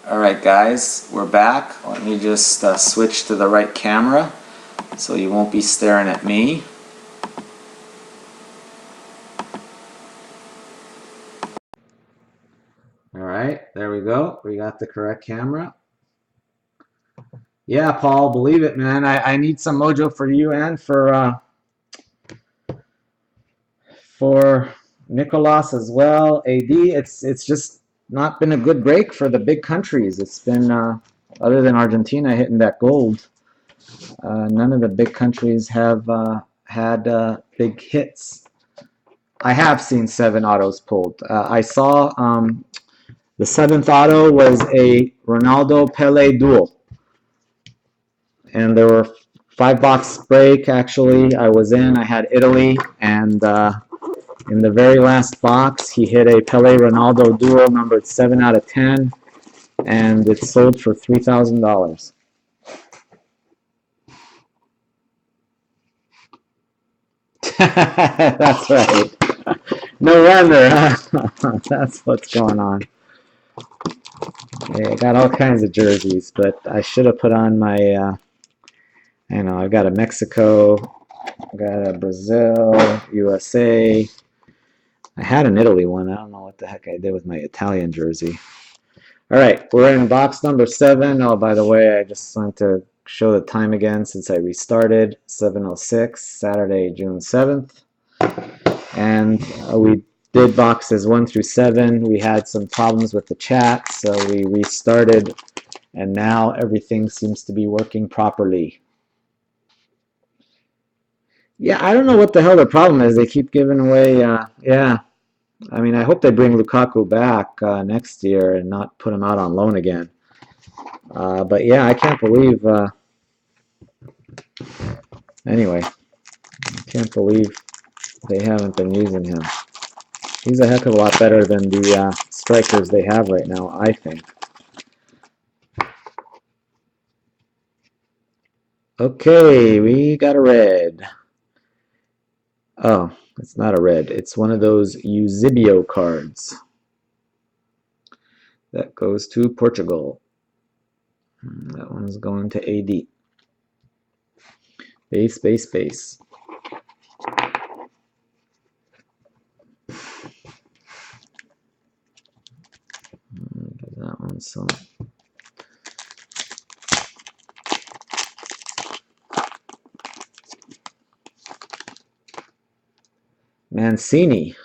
Alright guys, we're back. Let me just switch to the right camera so you won't be staring at me. Alright, there we go. We got the correct camera. Yeah, Paul, believe it, man. I need some mojo for you and for Nicolas as well. AD, it's just not been a good break for the big countries. It's been other than Argentina hitting that gold. None of the big countries have had big hits. I have seen 7 autos pulled. I saw the 7th auto was a Ronaldo Pele duel, and there were 5-box break. Actually, I was in. I had Italy, and in the very last box, he hit a Pele Ronaldo duel numbered 7 out of 10, and it sold for $3,000. That's right. No wonder, huh? That's what's going on. Yeah, I got all kinds of jerseys, but I should have put on my, I've got a Mexico, got a Brazil, USA. I had an Italy one. I don't know what the heck I did with my Italian jersey. All right, we're in box number 7. Oh, by the way, I just want to show the time again since I restarted. 7:06, Saturday, June 7th. And we did boxes 1 through 7. We had some problems with the chat, so we restarted, and now everything seems to be working properly. Yeah, I don't know what the hell the problem is. They keep giving away, yeah. I mean, I hope they bring Lukaku back next year and not put him out on loan again. But yeah, I can't believe, anyway, I can't believe they haven't been using him. He's a heck of a lot better than the strikers they have right now, I think. Okay, we got a red. Oh, it's not a red. It's one of those Eusebio cards. That goes to Portugal. That one's going to AD. Base, base, base. That one, so. Mancini.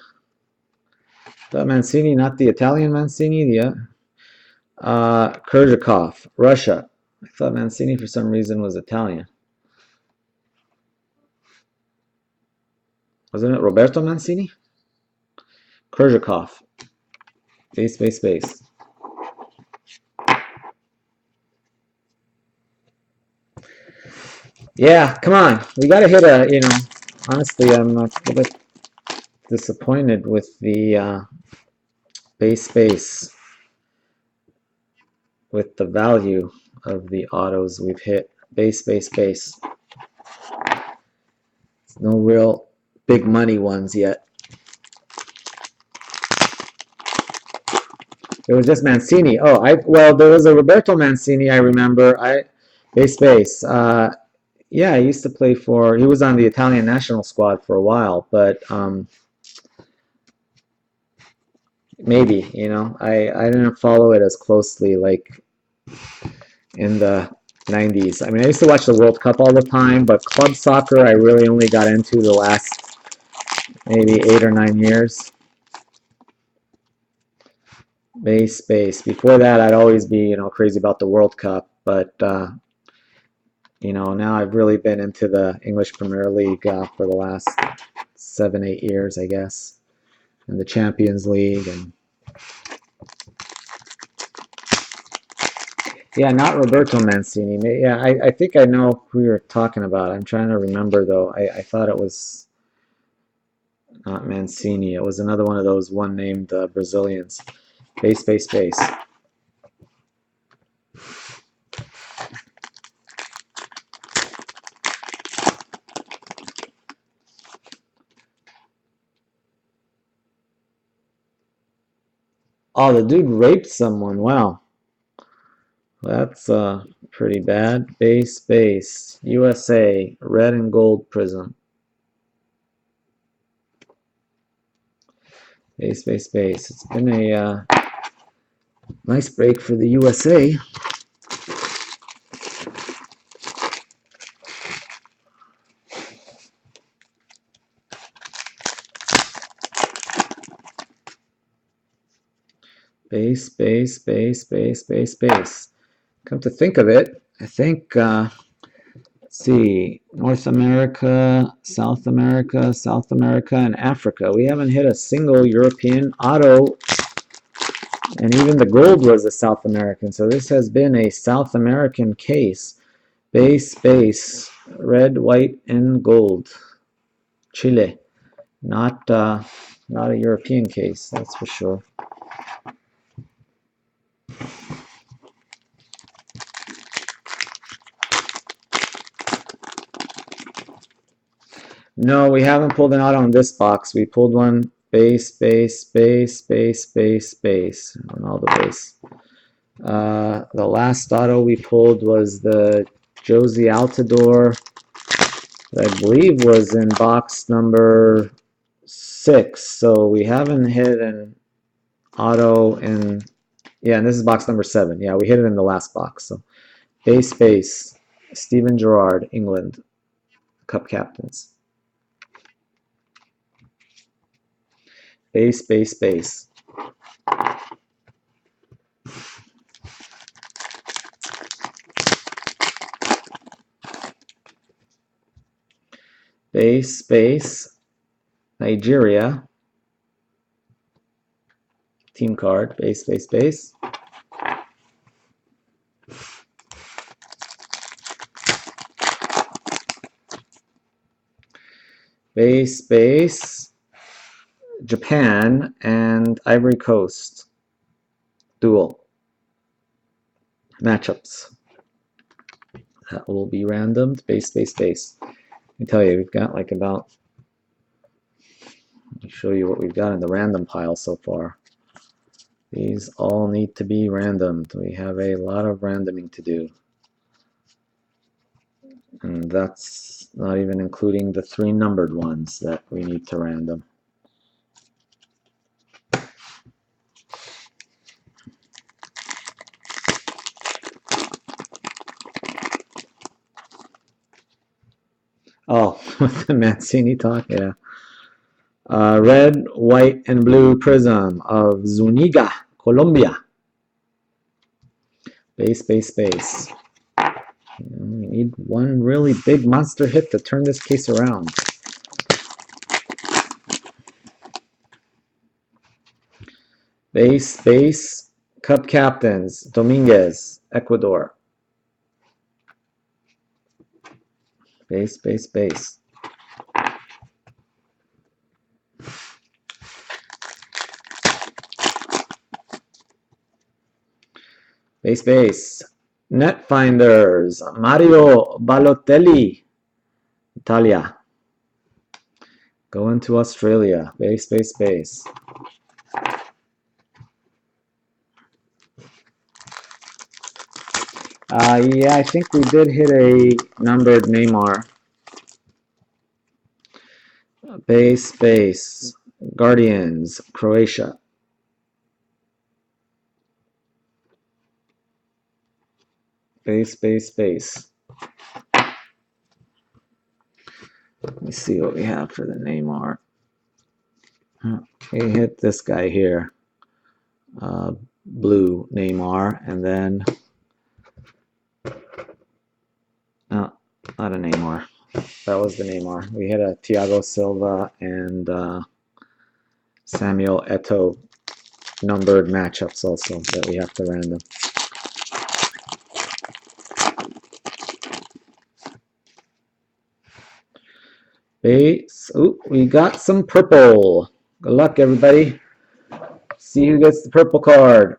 The Mancini, not the Italian Mancini, the Kurzhakov, Russia. I thought Mancini for some reason was Italian. Wasn't it Roberto Mancini? Kurzhakov. Base, base, base. Yeah, come on. We got to hit a, honestly, I'm a bit disappointed with the base, base. With the value of the autos we've hit. Base, base, base. No real big money ones yet. It was just Mancini. Oh, well, there was a Roberto Mancini, I remember. Base, base. Yeah, I used to play for. He was on the Italian national squad for a while, but maybe, I didn't follow it as closely like in the 90s. I mean, I used to watch the World Cup all the time, but club soccer I really only got into the last maybe 8 or 9 years. Base, base. Before that, I'd always be, crazy about the World Cup, but now I've really been into the English Premier League for the last 7, 8 years, I guess, and the Champions League. And yeah, not Roberto Mancini. Yeah, I think I know who you're talking about. I'm trying to remember, though. I thought it was not Mancini. It was another one of those one-named Brazilians. Base, base, base. Oh, the dude raped someone. Wow. That's pretty bad. Base, USA, red and gold prism. Base. It's been a nice break for the USA. Base. Come to think of it, I think, let's see, North America, South America, and Africa. We haven't hit a single European auto, and even the gold was a South American. So this has been a South American case. Base, red, white, and gold. Chile, not a European case, that's for sure. No, we haven't pulled an auto on this box. We pulled one base on all the base. The last auto we pulled was the Josie Altidore, that I believe was in box number 6. So we haven't hit an auto in, yeah, and this is box number 7. Yeah, we hit it in the last box. So base, Steven Gerrard, England, Cup Captains. Base. Base. Nigeria. Team card. Base. Base. Japan and Ivory Coast. Dual. Matchups. That will be randomed. Base. Let me tell you, we've got like about, let me show you what we've got in the random pile so far. These all need to be randomed. We have a lot of randoming to do. And that's not even including the 3 numbered ones that we need to random. Oh, with the Mancini talk, yeah. Red, white, and blue prism of Zuniga, Colombia. Base. We need one really big monster hit to turn this case around. Base, Cup Captains, Dominguez, Ecuador. Base. Base. Net Finders, Mario Balotelli, Italia. Going to Australia. Base. Yeah, I think we did hit a numbered Neymar. Base. Guardians, Croatia. Base. Let me see what we have for the Neymar. Okay, hit this guy here. Blue Neymar, and then no, not a Neymar. That was the Neymar. We hit a Thiago Silva and Samuel Eto'o numbered matchups also that we have to random. Base. Ooh, we got some purple. Good luck, everybody. See who gets the purple card.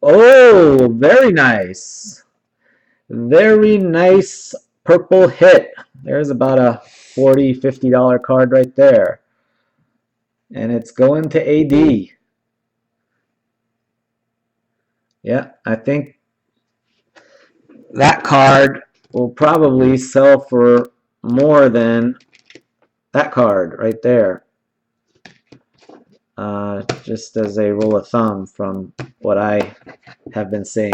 Oh, very nice. Very nice purple hit. There's about a $40, $50 card right there. And it's going to AD. Yeah, I think that card will probably sell for more than that card right there. Just as a rule of thumb from what I have been seeing.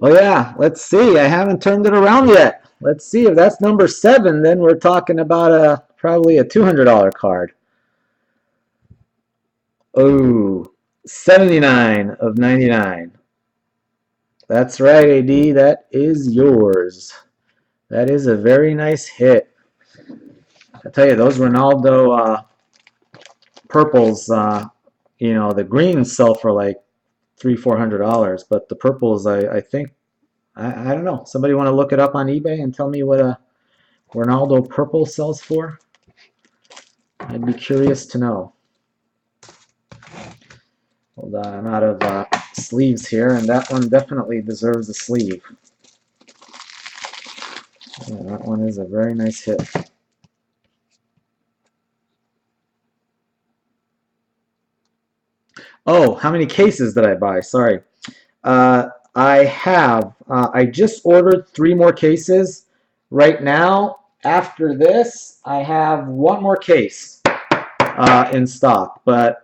Oh yeah, let's see. I haven't turned it around yet. Let's see if that's number 7. Then we're talking about probably a $200 card. Oh, 79 of 99. That's right, AD. That is yours. That is a very nice hit. I tell you, those Ronaldo purples, you know, the greens sell for like $300-400, but the purples, I think, I don't know. Somebody want to look it up on eBay and tell me what a Ronaldo purple sells for? I'd be curious to know. Hold on, I'm out of sleeves here, and that one definitely deserves a sleeve. Yeah, that one is a very nice hit. Oh, how many cases did I buy? Sorry. I just ordered 3 more cases. Right now, after this, I have 1 more case in stock, but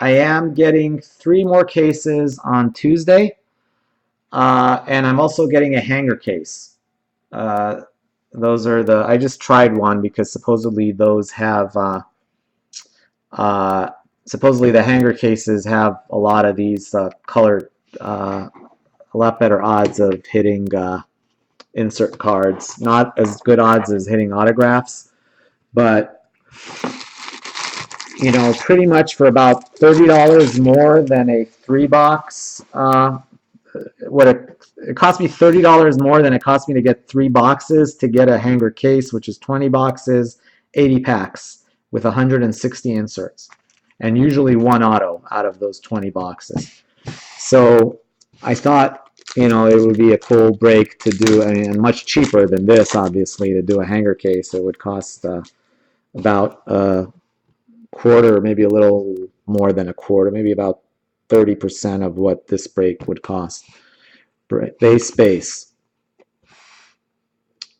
I am getting 3 more cases on Tuesday, and I'm also getting a hanger case. Those are I just tried one because supposedly those have, supposedly the hanger cases have a lot of these colored, a lot better odds of hitting insert cards. Not as good odds as hitting autographs, but you know, pretty much for about $30 more than a 3-box. It cost me $30 more than it cost me to get 3 boxes to get a hanger case, which is 20 boxes, 80 packs with 160 inserts, and usually 1 auto out of those 20 boxes. So I thought, you know, it would be a cool break to do, and much cheaper than this, obviously, to do a hanger case. It would cost about a quarter, maybe a little more than a quarter, maybe about 30% of what this break would cost. Base.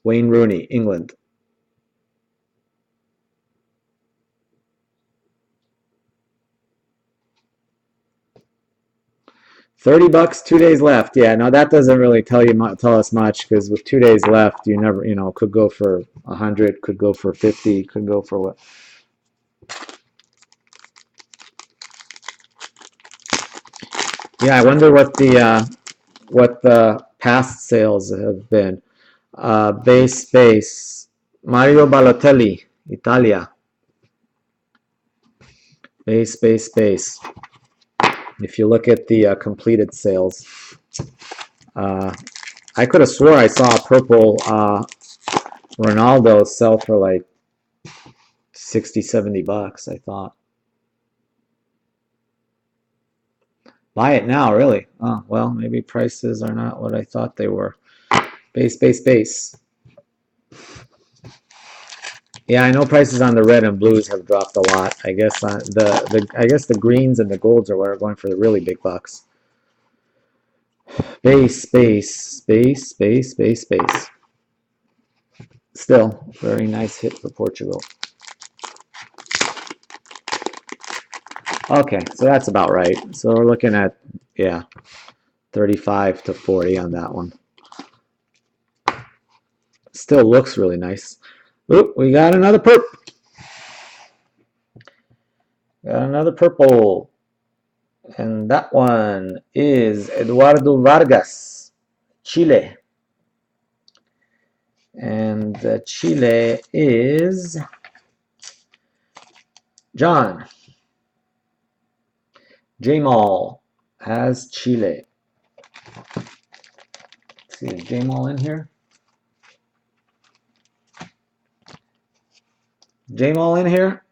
Wayne Rooney, England. $30, 2 days left. Yeah, no, that doesn't really tell us much, because with 2 days left, you never, you know, could go for 100, could go for 50, could go for what. Yeah, I wonder what the past sales have been. Base. Mario Balotelli, Italia. Base. If you look at the completed sales, I could have swore I saw a purple Ronaldo sell for like $60-70, I thought. Buy it now, really? Oh, well, maybe prices are not what I thought they were. Base. Yeah, I know prices on the red and blues have dropped a lot. I guess the greens and the golds are what are going for the really big bucks. Base. Still, very nice hit for Portugal. Okay, so that's about right. So we're looking at, yeah, 35 to 40 on that one. Still looks really nice. Oop, we got another purple. And that one is Eduardo Vargas, Chile. And Chile is John. Jamal has Chile. Let's see, is Jamal in here? Jamal in here?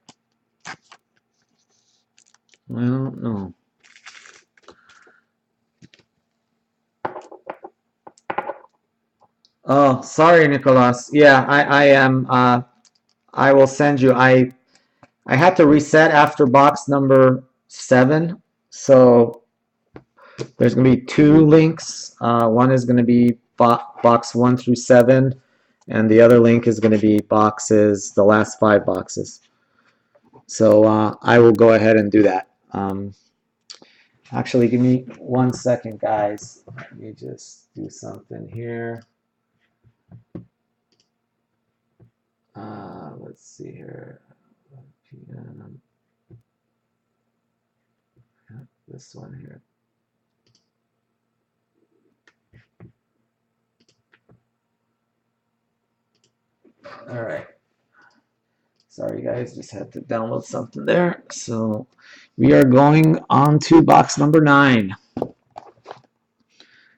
I don't know. Oh, sorry, Nicolas. Yeah, I am. I will send you. I had to reset after box number 7. So there's going to be 2 links. One is going to be box 1 through 7, and the other link is going to be the last 5 boxes. So I will go ahead and do that. Actually, give me 1 second, guys. Let me just do something here. Let's see here. This one here. All right. Sorry, guys, just had to download something there. So we are going on to box number 9.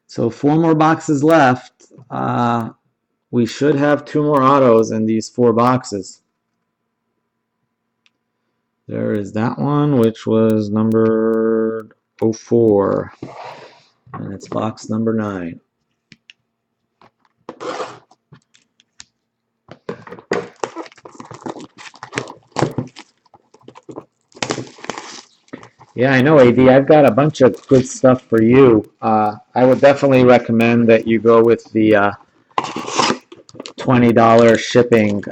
So 4 more boxes left. We should have 2 more autos in these 4 boxes. There is that one, which was number 04, and it's box number 9. Yeah, I know, AD. I've got a bunch of good stuff for you. I would definitely recommend that you go with the $20 shipping.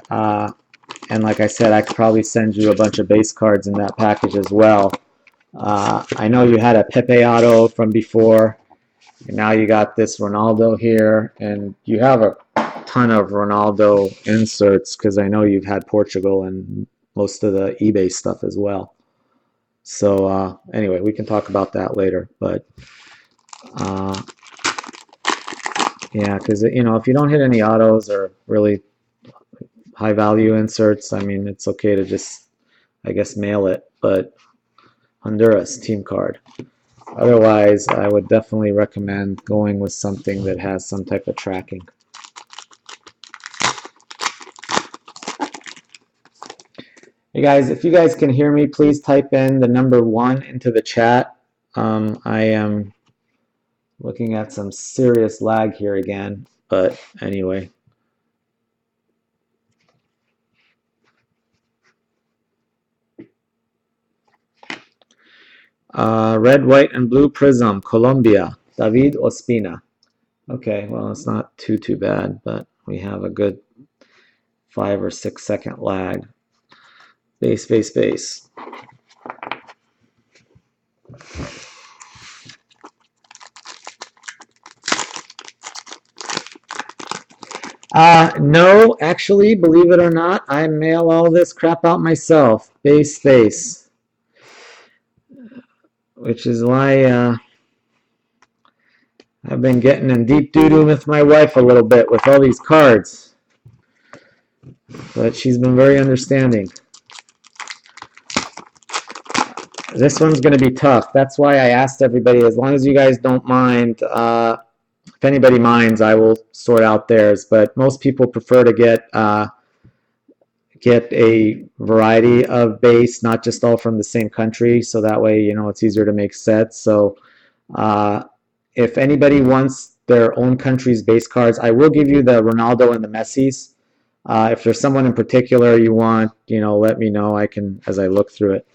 And like I said, I could probably send you a bunch of base cards in that package as well. I know you had a Pepe auto from before, and now you got this Ronaldo here, and you have a ton of Ronaldo inserts because I know you've had Portugal and most of the eBay stuff as well. So anyway, we can talk about that later. But yeah, because if you don't hit any autos or really high value inserts, I mean, it's okay to just, I guess, mail it. But Honduras team card. Otherwise, I would definitely recommend going with something that has some type of tracking. Hey guys, if you guys can hear me, please type in the number 1 into the chat. I am looking at some serious lag here again, but anyway. Red, white, and blue prism, Colombia, David Ospina. Okay, well, it's not too bad, but we have a good 5 or 6 second lag. Base, base, base. No, actually, believe it or not, I mail all this crap out myself. Base, base. Which is why I've been getting in deep doo-doo with my wife a little bit with all these cards. But she's been very understanding. This one's going to be tough. That's why I asked everybody, as long as you guys don't mind, if anybody minds, I will sort out theirs. But most people prefer to get a variety of base, not just all from the same country. So that way, it's easier to make sets. So if anybody wants their own country's base cards, I will give you the Ronaldo and the Messi's. If there's someone in particular you want, let me know. I can, as I look through it.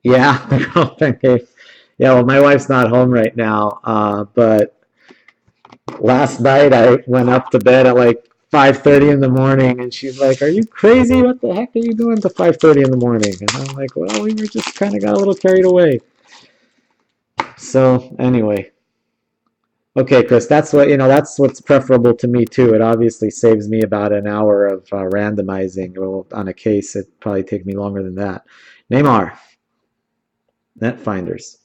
Yeah, yeah. Well, my wife's not home right now, but last night I went up to bed at like 5:30 in the morning, and she's like, "Are you crazy? What the heck are you doing to 5:30 in the morning?" And I'm like, "Well, we were just kind of got a little carried away." So anyway, okay, Chris, that's what's preferable to me too. It obviously saves me about an hour of randomizing. Well, on a case, it'd probably take me longer than that. Neymar. Net finders.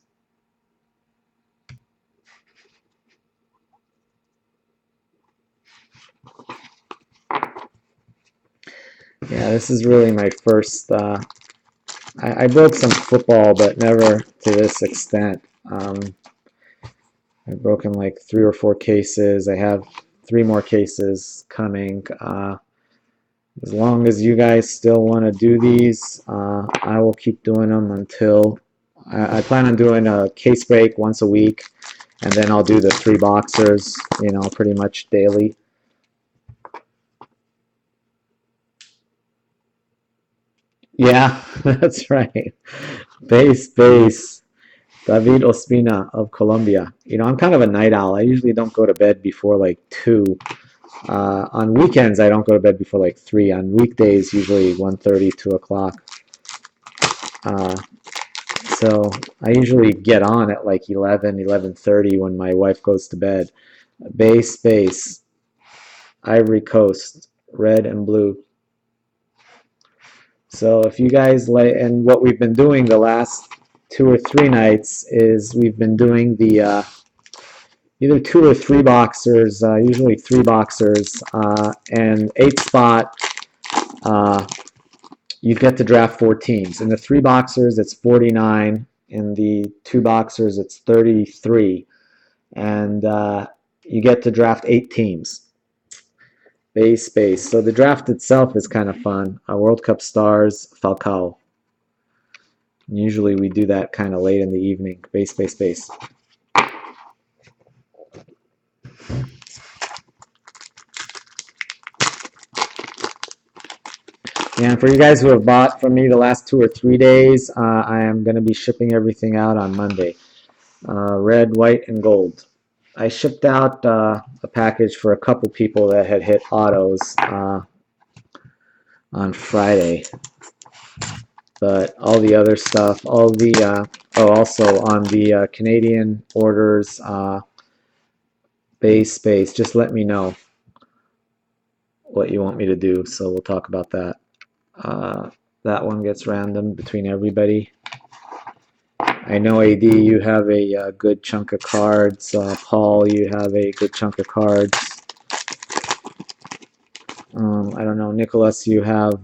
Yeah, this is really my first. I broke some football, but never to this extent. I've broken like 3 or 4 cases. I have 3 more cases coming. As long as you guys still want to do these, I will keep doing them until I plan on doing a case break once a week, and then I'll do the 3 boxers, pretty much daily. Yeah, that's right. Base. David Ospina of Colombia. You know, I'm kind of a night owl. I usually don't go to bed before like 2. On weekends, I don't go to bed before like 3. On weekdays, usually 1:30, 2 o'clock. Uh, so I usually get on at like 11:30 when my wife goes to bed. Base, Ivory Coast, red and blue. So if you guys like, and what we've been doing the last 2 or 3 nights is we've been doing the either 2 or 3 boxers, usually 3 boxers, and 8 spot. Uh, you get to draft 4 teams. In the 3 boxers, it's 49. In the 2 boxers, it's 33, and you get to draft 8 teams. Base. So the draft itself is kind of fun. World Cup stars, Falcao. Usually we do that kind of late in the evening. Base. And for you guys who have bought from me the last 2 or 3 days, I am going to be shipping everything out on Monday. Red, white, and gold. I shipped out a package for a couple people that had hit autos on Friday. But all the other stuff, also on the Canadian orders, base, just let me know what you want me to do, so we'll talk about that. That one gets random between everybody. I know, AD, you have a good chunk of cards. Paul, you have a good chunk of cards. I don't know, Nicholas, you have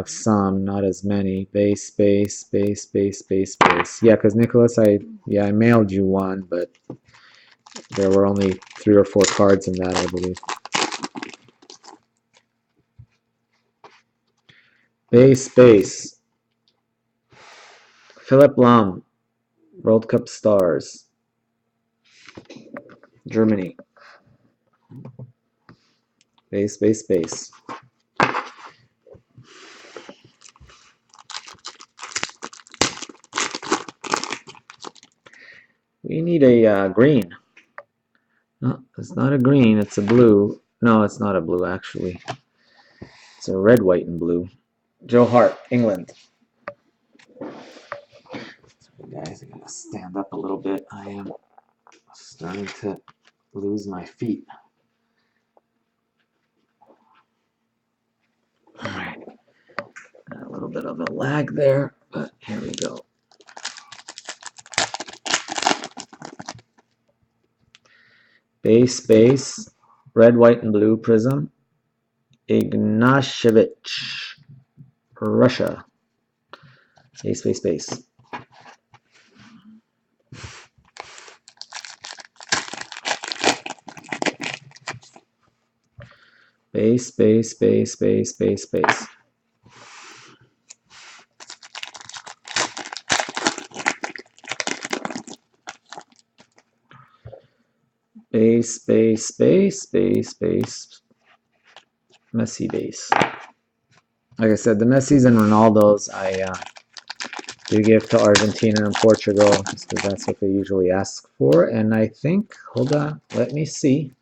some, not as many. Base. Yeah, because Nicholas, I mailed you one, but there were only 3 or 4 cards in that, I believe. Base. Philip Lahm, World Cup stars. Germany. Base. We need a green. No, it's not a green, it's a blue. No, it's not a blue, actually. It's a red, white, and blue. Joe Hart, England. Sorry, guys, I gotta stand up a little bit. I am starting to lose my feet. All right. Got a little bit of a lag there, but here we go. Base, red, white, and blue prism. Ignashevich, Russia. Base. Base. Base. Messi base. Like I said, the Messis and Ronaldos I do give to Argentina and Portugal just because that's what they usually ask for. And I think, hold on, let me see.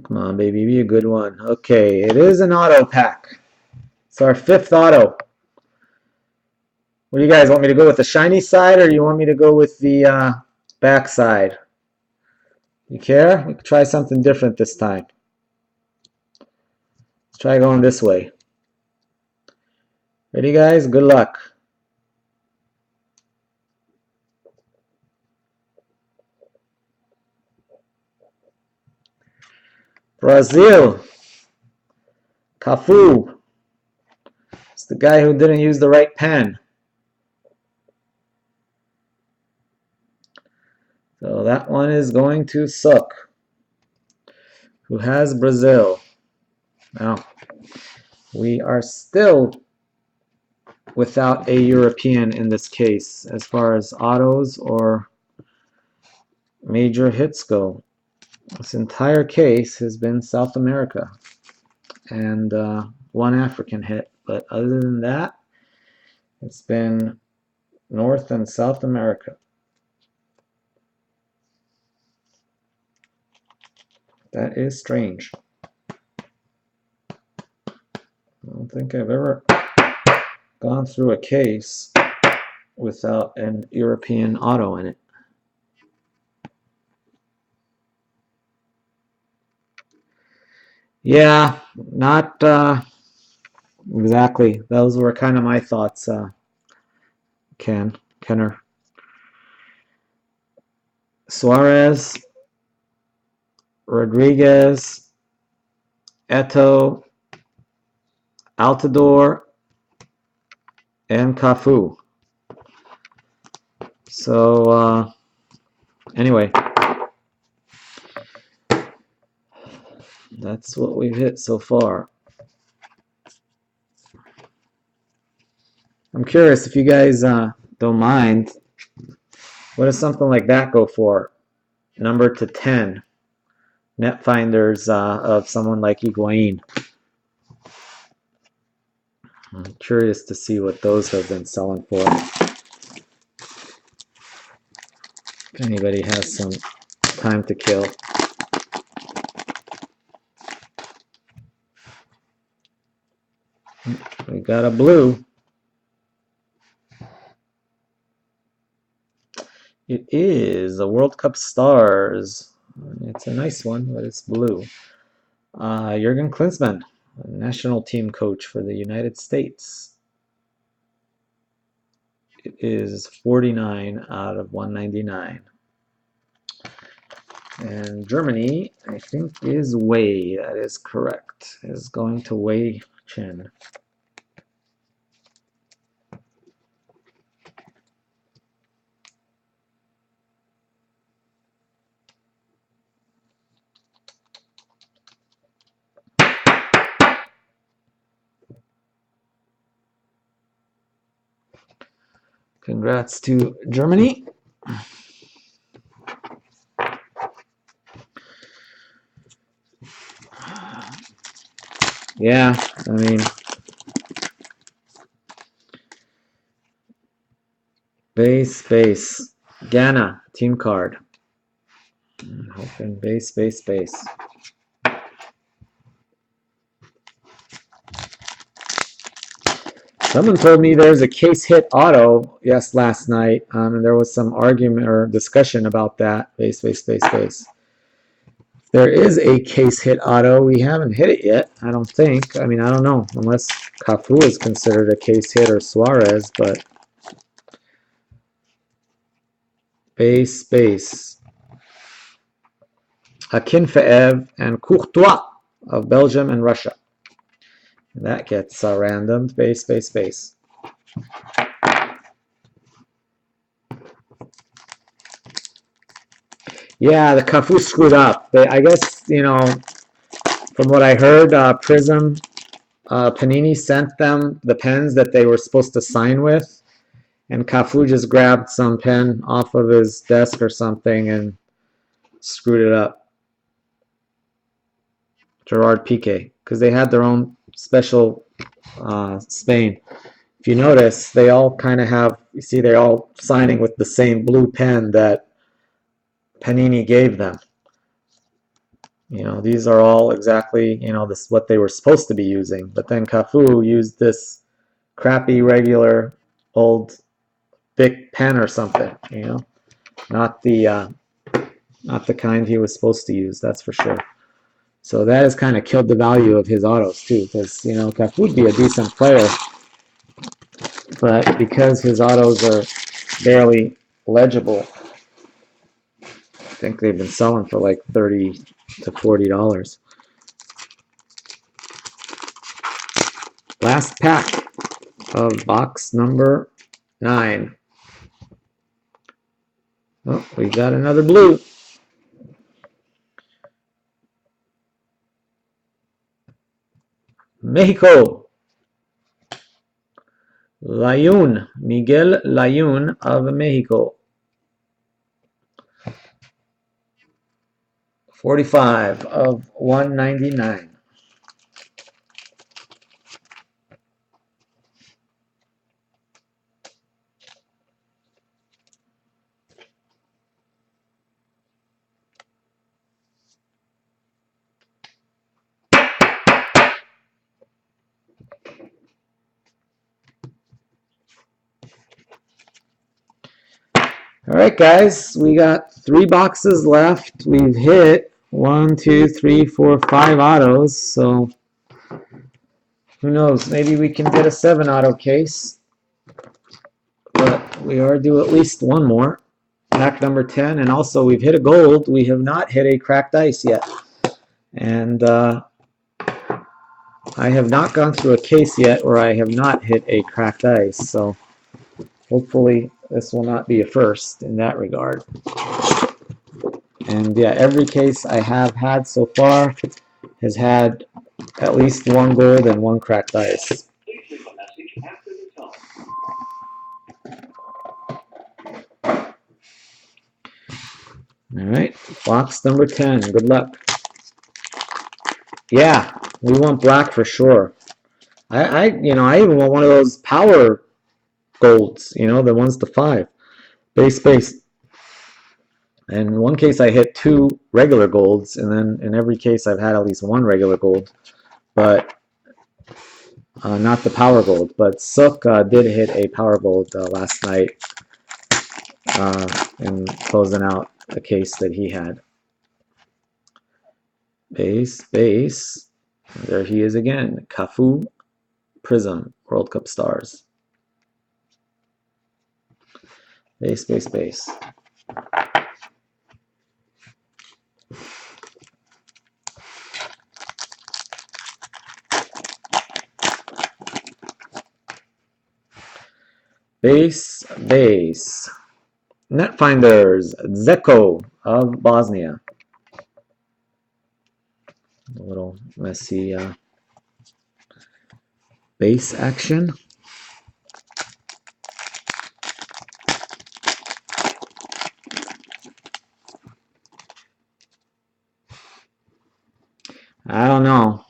Come on, baby, be a good one. Okay, it is an auto pack. It's our 5th auto. What do you guys want me to go with, the shiny side, or you want me to go with the back side? You care? We could try something different this time. Let's try going this way. Ready, guys? Good luck. Brazil. Cafu. It's the guy who didn't use the right pen. So that one is going to Suck, who has Brazil. Now, we are still without a European in this case, as far as autos or major hits go. This entire case has been South America and 1 African hit. But other than that, it's been North and South America. That is strange. I don't think I've ever gone through a case without an European auto in it. Yeah, not exactly. Those were kind of my thoughts, Kenner. Suarez, Rodriguez, Eto, Altidore, and Cafu. So anyway, that's what we've hit so far. I'm curious if you guys don't mind. What does something like that go for? Number to 10 net finders of someone like Higuain. I'm curious to see what those have been selling for. If anybody has some time to kill. We got a blue. It is a World Cup Stars. It's a nice one, but it's blue. Jurgen Klinsmann, national team coach for the United States. It is 49 out of 199. And Germany, I think, is Wei. That is correct. Is going to Wei Chen. Congrats to Germany. Yeah, I mean, base. Ghana, team card. Hoping base. Someone told me there's a case hit auto, yes, last night, and there was some argument or discussion about that. Base. There is a case hit auto. We haven't hit it yet, I don't think. I mean, I don't know, unless Cafu is considered a case hit or Suarez, but base. Akinfeev and Courtois of Belgium and Russia. And that gets randomed. Base. Yeah, the Cafu screwed up. I guess, from what I heard, Prism, Panini sent them the pens that they were supposed to sign with, and Cafu just grabbed some pen off of his desk or something and screwed it up. Gerard Piqué, because they had their own special Spain. If you notice, they all kind of have, you see, they're all signing with the same blue pen that Panini gave them. These are all exactly, this what they were supposed to be using. But then Cafu used this crappy, regular, old, Bic pen or something. Not the kind he was supposed to use. That's for sure. So that has kind of killed the value of his autos too, because Cafu would be a decent player, but because his autos are barely legible, I think they've been selling for like $30 to $40. Last pack of box number 9. Oh, we got another blue. Mexico. Layun. Miguel Layun of Mexico. 45 of 199. All right, guys, we got 3 boxes left. We've hit 1, 2, 3, 4, 5 autos. So who knows? Maybe we can get a 7 auto case. But we are due at least one more. Pack number 10. And also, we've hit a gold. We have not hit a cracked ice yet. And I have not gone through a case yet where I have not hit a cracked ice. So hopefully this will not be a first in that regard. And yeah, every case I have had so far has had at least one gold and one cracked ice. All right, box number 10. Good luck. Yeah, we want black for sure. I even want one of those power golds, the ones to 5. Base. And in one case I hit 2 regular golds, and then in every case I've had at least 1 regular gold, but not the power gold. But Sook did hit a power gold last night in closing out a case that he had. Base. There he is again. Cafu Prism World Cup Stars. Base. Base. Netfinders, Zeko of Bosnia. A little messy base action. I don't know.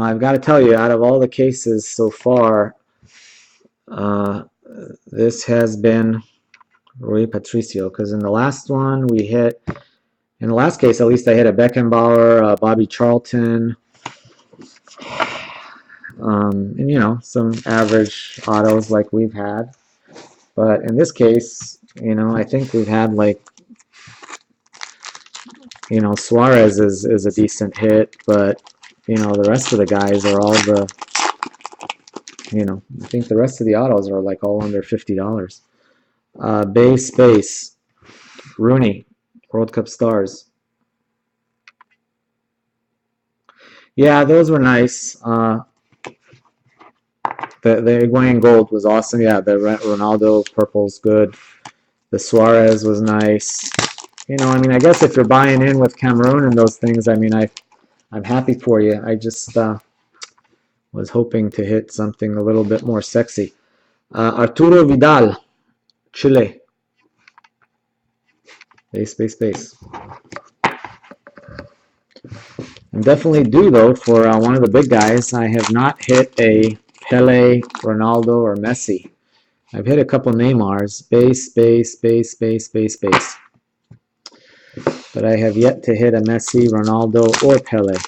I've got to tell you, out of all the cases so far, this has been Rui Patricio, because in the last one we hit, in the last case at least, I hit a Beckenbauer, Bobby Charlton, and some average autos like we've had. But in this case, I think we've had like, Suarez is a decent hit, but the rest of the guys are all I think the rest of the autos are like all under $50. Base. Rooney, World Cup Stars. Yeah, those were nice. The Higuain gold was awesome. Yeah, the Ronaldo purple's good. The Suarez was nice. I guess if you're buying in with Cameroon and those things, I'm happy for you. I just was hoping to hit something a little bit more sexy. Arturo Vidal, Chile. Base. I'm definitely due, though, for one of the big guys. I have not hit a Pele, Ronaldo, or Messi. I've hit a couple Neymars. Base. But I have yet to hit a Messi, Ronaldo, or Pele.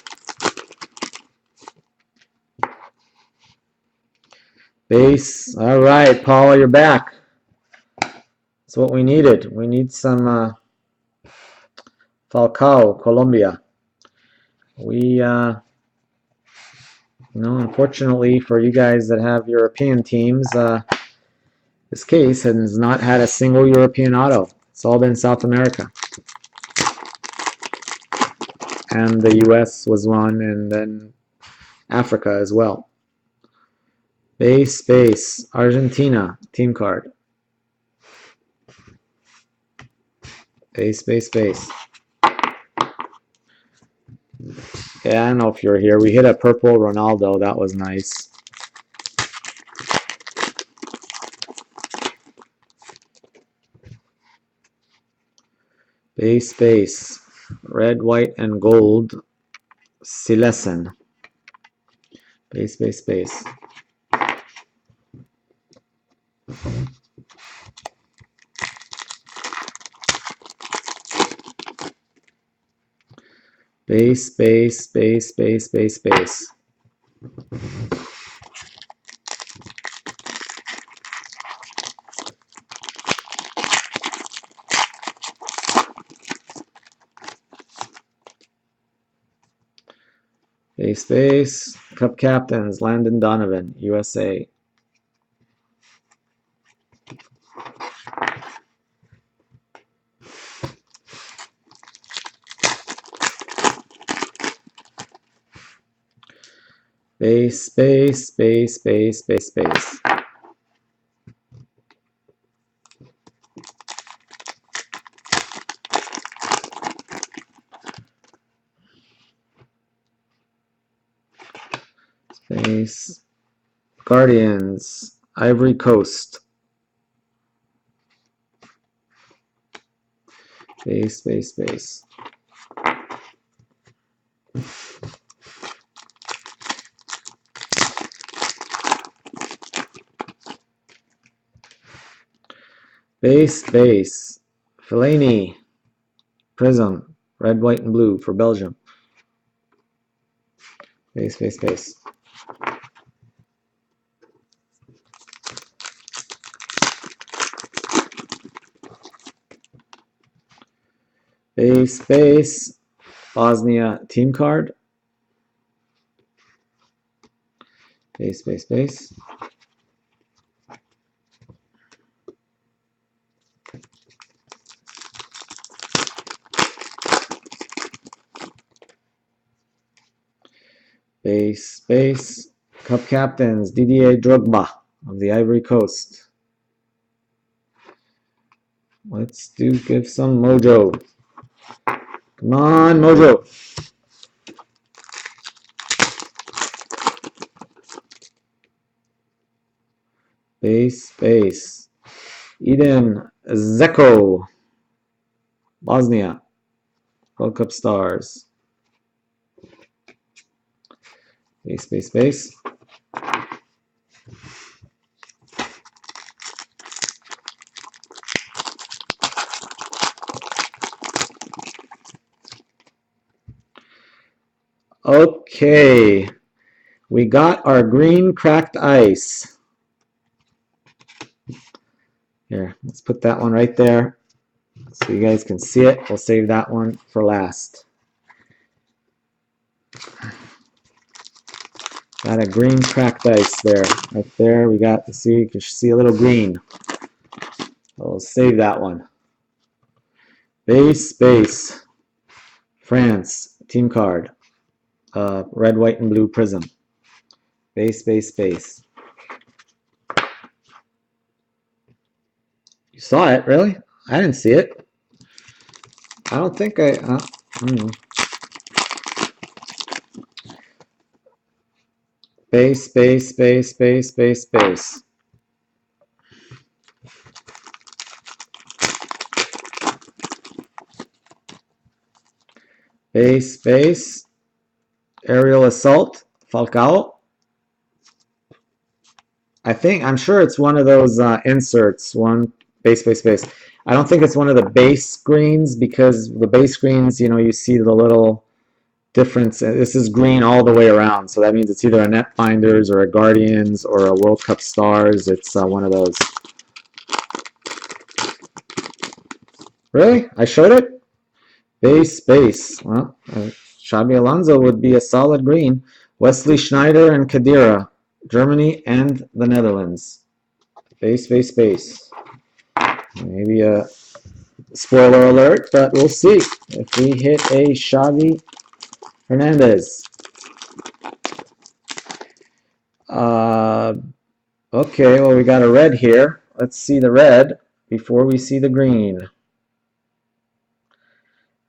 Base. All right, Paul, you're back. That's what we needed. We need some Falcao, Colombia. We, unfortunately for you guys that have European teams, this case has not had a single European auto. It's all been South America. And the US was one, and then Africa as well. Base. Argentina, team card. Base. Yeah, I don't know if you're here. We hit a purple Ronaldo. That was nice. Base. Red, white, and gold. Silesen. Base. Base. Base. Cup captains, Landon Donovan, USA. Base. Base. Guardians, Ivory Coast. Base. Base. Fellaini, Prism, red, white, and blue for Belgium. Base. Base. Bosnia team card. Base. Base. Cup captains, Didier Drogba of the Ivory Coast. Let's give some mojo. Come on, mojo. Base. Edin Dzeko, Bosnia, World Cup stars. Base. Okay, we got our green cracked ice. Here, let's put that one right there so you guys can see it. We'll save that one for last. Got a green cracked ice there. Right there, we got to see, you can see a little green. We'll save that one. Base. France, team card. Red, white, and blue prism. Base. You saw it, really? I didn't see it. I don't think I don't know. Base. Base. Aerial assault, Falcao. I'm sure it's one of those inserts, one base. I don't think it's one of the base screens, because the base screens, you see the little difference. This is green all the way around, so that means it's either a Netfinders or a Guardians or a World Cup Stars. It's one of those. Really? I showed it? Base. Well, Xabi Alonso would be a solid green. Wesley Schneider and Khedira, Germany and the Netherlands. Base. Maybe a spoiler alert, but we'll see if we hit a Xavi Hernandez. Okay, well, we got a red here. Let's see the red before we see the green.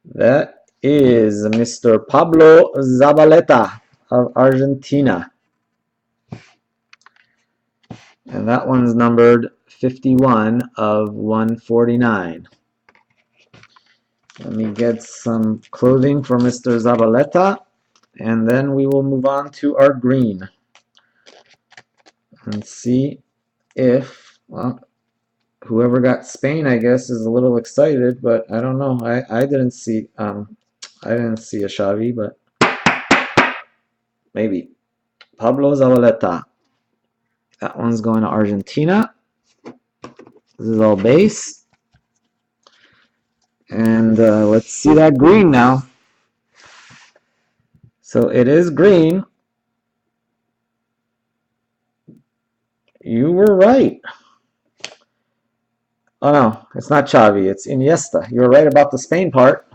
That is Mr. Pablo Zabaleta of Argentina. And that one's numbered 51 of 149. Let me get some clothing for Mr. Zabaleta, and then we will move on to our green. And see if, well, whoever got Spain, I guess, is a little excited, but I don't know. I didn't see a Xavi, but maybe. Pablo Zabaleta. That one's going to Argentina. This is all base. And let's see that green now. So it is green. You were right. Oh no, it's not Xavi, it's Iniesta. You were right about the Spain part.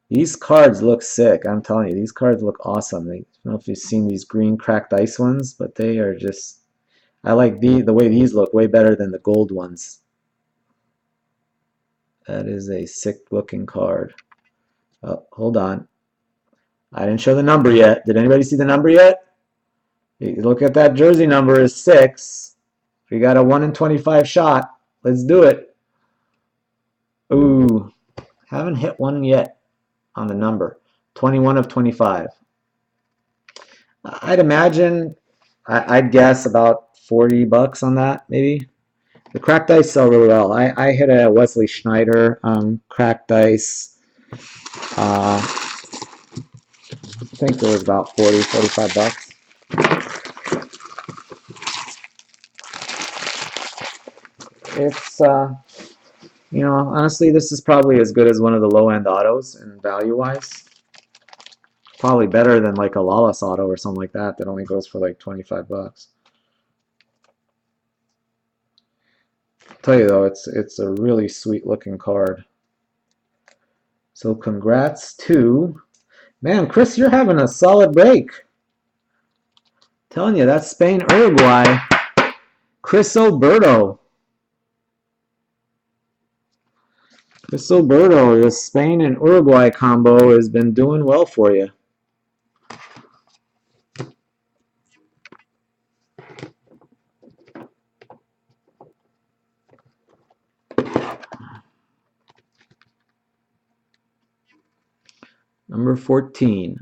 These cards look sick. I'm telling you, these cards look awesome. I don't know if you've seen these green cracked ice ones, but they are just. I like the way these look way better than the gold ones. That is a sick looking card. Oh, hold on. I didn't show the number yet. Did anybody see the number yet? You look at that jersey number is 6. We got a 1 in 25 shot. Let's do it. Ooh, haven't hit one yet on the number. 21 of 25. I'd imagine, I'd guess about 40 bucks on that, maybe. The cracked dice sell really well. I hit a Wesley Schneider cracked dice. I think it was about 40, 45 bucks. It's, you know, honestly, this is probably as good as one of the low-end autos in value-wise. Probably better than like a Lawless auto or something like that that only goes for like 25 bucks. I'll tell you though, it's a really sweet looking card. So congrats to, man, Chris, you're having a solid break. Telling you, that's Spain, Uruguay. Chris Alberto. Chris Alberto, the Spain and Uruguay combo has been doing well for you. Number 14.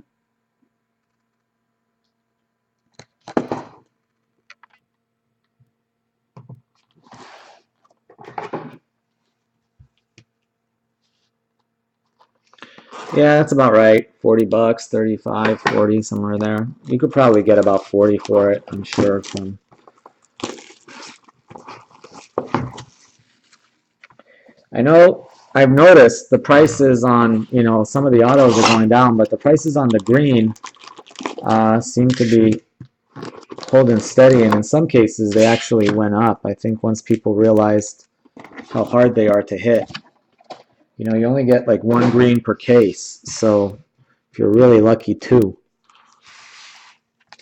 Yeah, that's about right. 40 bucks, 35, 40, somewhere there. You could probably get about 40 for it, I'm sure. I know I've noticed the prices on, you know, some of the autos are going down, but the prices on the green seem to be holding steady, and in some cases they actually went up. I think once people realized how hard they are to hit. You know, you only get like 1 green per case, so if you're really lucky, 2.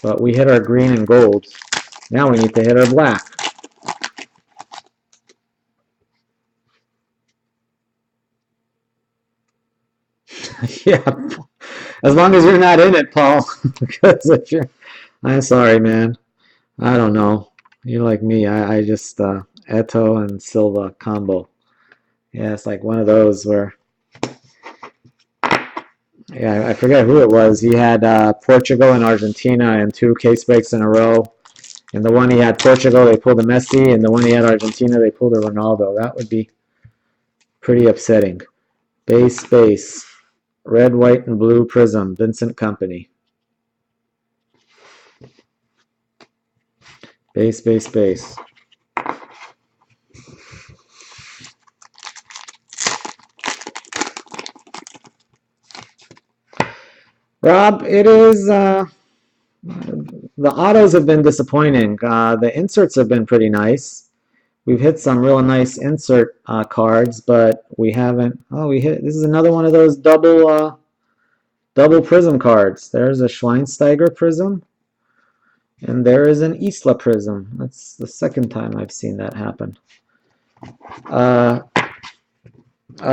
But we hit our green and gold. Now we need to hit our black. Yeah, as long as you're not in it, Paul. Because if you're, I'm sorry, man. I don't know. You're like me. I just Eto and Silva combo. Yeah, it's like one of those where, yeah, I forget who it was. He had Portugal and Argentina in 2 case breaks in a row. And the one he had Portugal, they pulled a Messi, and the one he had Argentina, they pulled a Ronaldo. That would be pretty upsetting. Base. Red, white, and blue prism. Vincent Company. Base. Rob, it is, the autos have been disappointing. The inserts have been pretty nice. We've hit some real nice insert cards, but we haven't, this is another one of those double prism cards. There's a Schweinsteiger prism, and there is an Isla prism. That's the second time I've seen that happen. I'll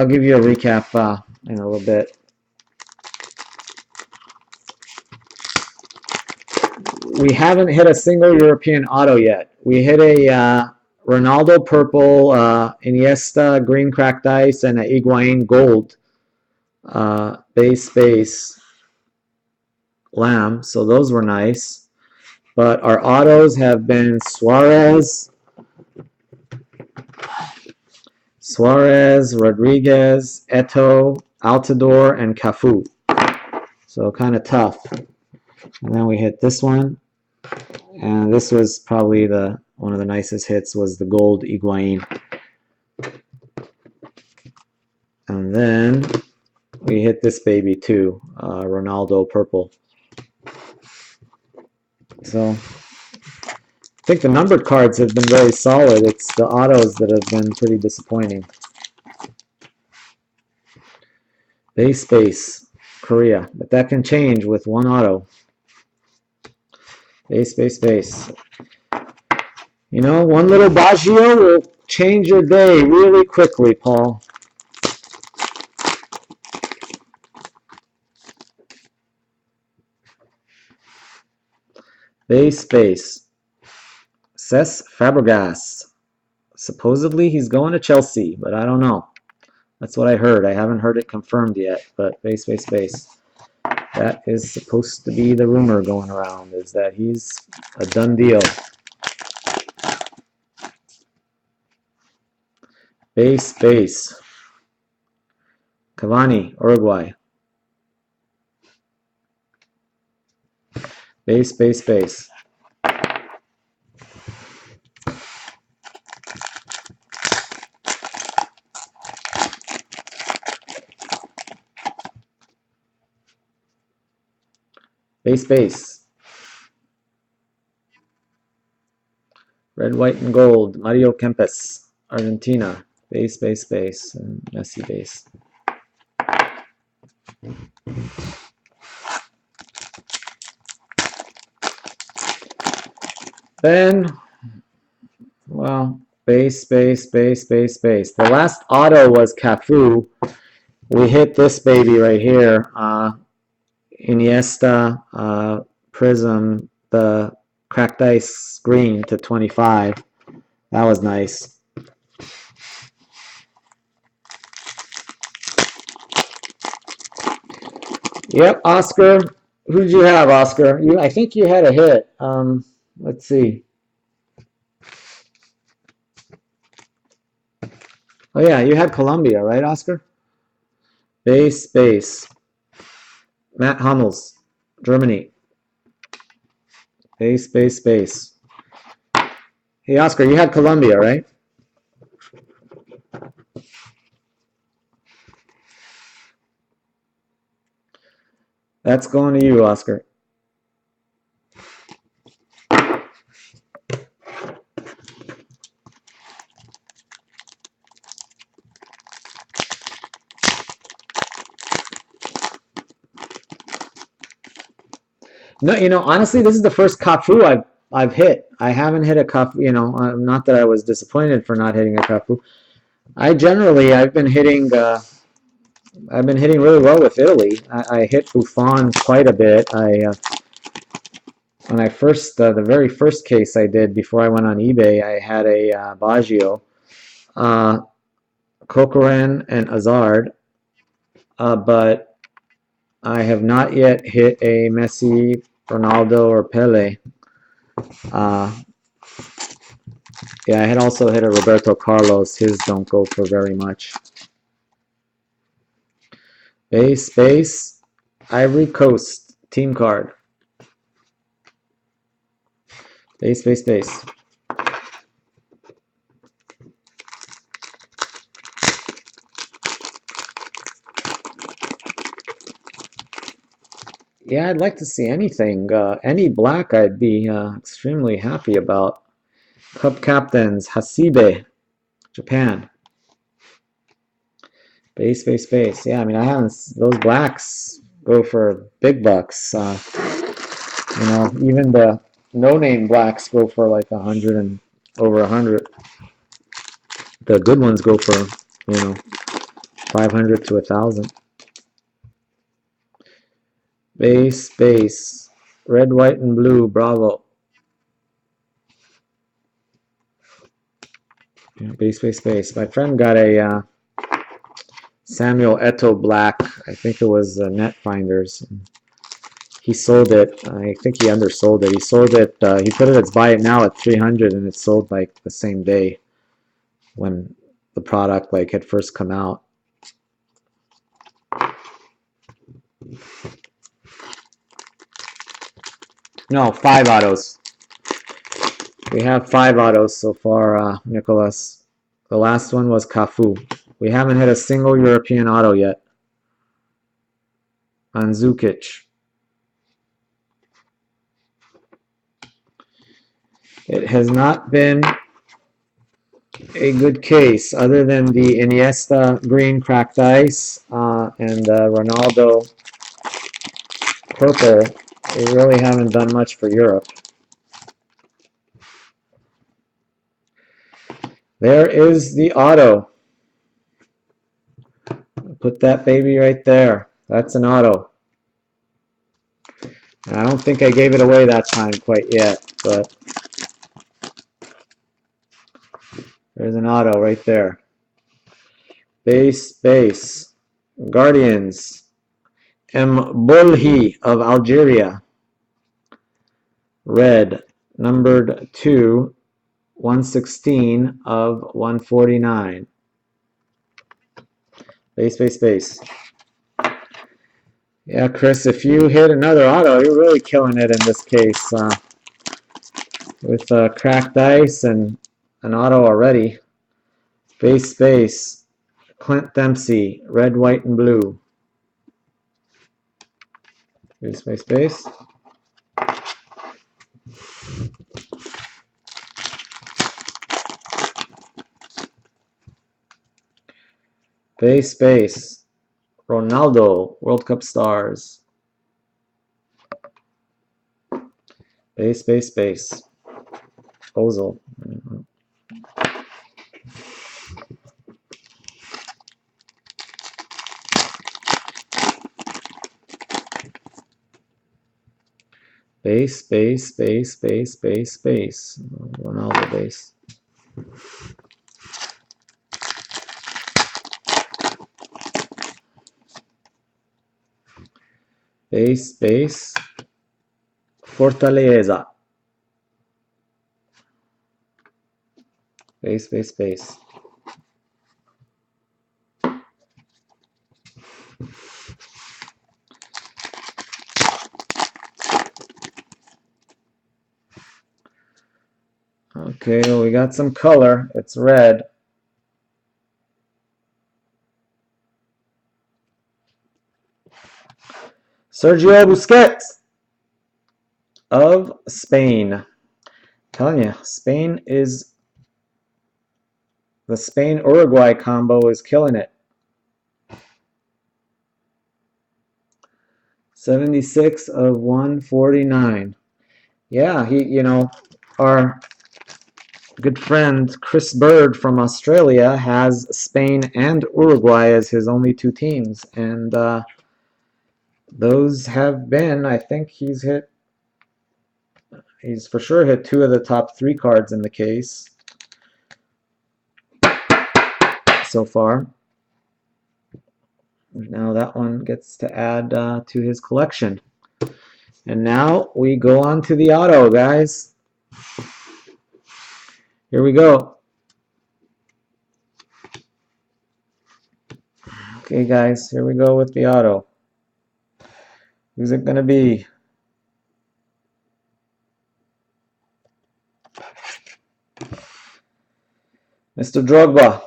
give you a recap in a little bit. We haven't hit a single European auto yet. We hit a Ronaldo purple, Iniesta green cracked ice, and an Higuain gold base lamb. So those were nice. But our autos have been Suarez, Rodriguez, Eto, Altidore, and Cafu. So kind of tough. And then we hit this one. And this was probably one of the nicest hits was the gold Higuain. And then we hit this baby too, Ronaldo purple. So I think the numbered cards have been very solid. It's the autos that have been pretty disappointing. Base, Korea, but that can change with one auto. Base. You know, one little Baggio will change your day really quickly, Paul. Base. Cesc Fabregas. Supposedly he's going to Chelsea, but I don't know. That's what I heard. I haven't heard it confirmed yet, but base. That is supposed to be the rumor going around, is that he's a done deal. Base. Cavani, Uruguay. Base. Base. Red, white, and gold. Mario Kempes, Argentina. Base. And Messi base. Then, well, base. The last auto was Cafu. We hit this baby right here. Iniesta Prism, the cracked ice green to 25. That was nice. Yep, Oscar. Who did you have, Oscar? I think you had a hit. Let's see. Oh yeah, you had Colombia, right, Oscar? Base. Matt Hummels, Germany. Base. Hey, Oscar, you had Colombia, right? That's going to you, Oscar. No, you know, honestly, this is the first Cafu I've hit. I haven't hit a Cafu. You know, not that I was disappointed for not hitting a Cafu. I've been hitting really well with Italy. I hit Buffon quite a bit. When I first, the very first case I did before I went on eBay, I had a Baggio, Corcoran, and Hazard, but I have not yet hit a Messi, Ronaldo, or Pele. Yeah, I had also hit a Roberto Carlos. His don't go for very much. Base, Ivory Coast, team card. Base. Yeah, I'd like to see anything. Any black I'd be extremely happy about. Cup captains, Hasibe, Japan. Base. Yeah, I mean, those blacks go for big bucks. You know, even the no-name blacks go for like 100 and over 100. The good ones go for, 500 to 1,000. Base. Red, white, and blue, Bravo. Yeah, base. My friend got a Samuel Eto'o black. I think it was Net Finders. He sold it. I think he undersold it. He sold it. He put it as buy it now at 300, and it sold like the same day when the product like had first come out. No, 5 autos. We have 5 autos so far, Nicholas. The last one was Cafu. We haven't hit a single European auto yet. Mandzukic. It has not been a good case, other than the Iniesta green cracked ice and Ronaldo purple. They really haven't done much for Europe. There is the auto. Put that baby right there. That's an auto. And I don't think I gave it away that time quite yet, but there's an auto right there. Base. Guardians. Mbulhi of Algeria. Red, numbered 2, 116 of 149. Base. Yeah, Chris, if you hit another auto, you're really killing it in this case. With cracked ice and an auto already. Base. Clint Dempsey, red, white, and blue. Base. Base. Ronaldo, World Cup stars. Base. Ozil. Base. Ronaldo base. Base. Fortaleza. Base. Okay, well, we got some color. It's red. Sergio Busquets of Spain. I'm telling you, Spain is the Spain-Uruguay combo is killing it. 76 of 149. Yeah, our good friend Chris Bird from Australia has Spain and Uruguay as his only two teams, and those have been, I think he's for sure hit 2 of the top 3 cards in the case so far. Now that one gets to add to his collection. And now we go on to the auto, guys. Here we go. Okay, guys, here we go with the auto. Who's it going to be? Mr. Drogba.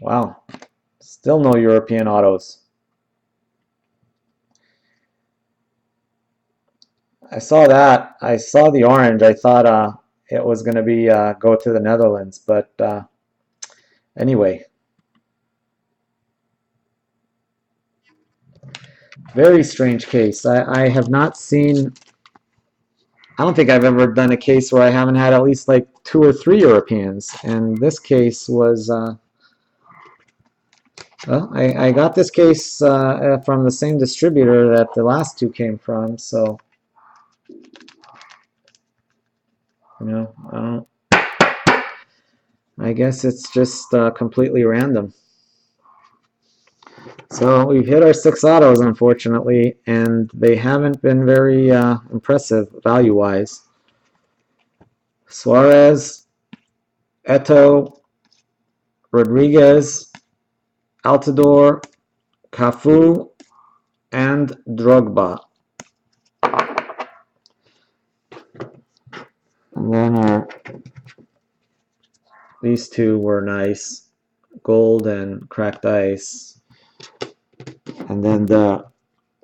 Wow. Still no European autos. I saw that. I saw the orange. I thought it was going to be go to the Netherlands. But anyway. Very strange case. I have not seen... I don't think I've ever done a case where I haven't had at least like 2 or 3 Europeans. And this case was... well, I got this case from the same distributor that the last 2 came from, so... I guess it's just completely random. So we've hit our 6 autos, unfortunately, and they haven't been very impressive value-wise. Suarez, Eto'o, Rodriguez, Altidore, Cafu, and Drogba. And then these 2 were nice, gold and cracked ice. And then the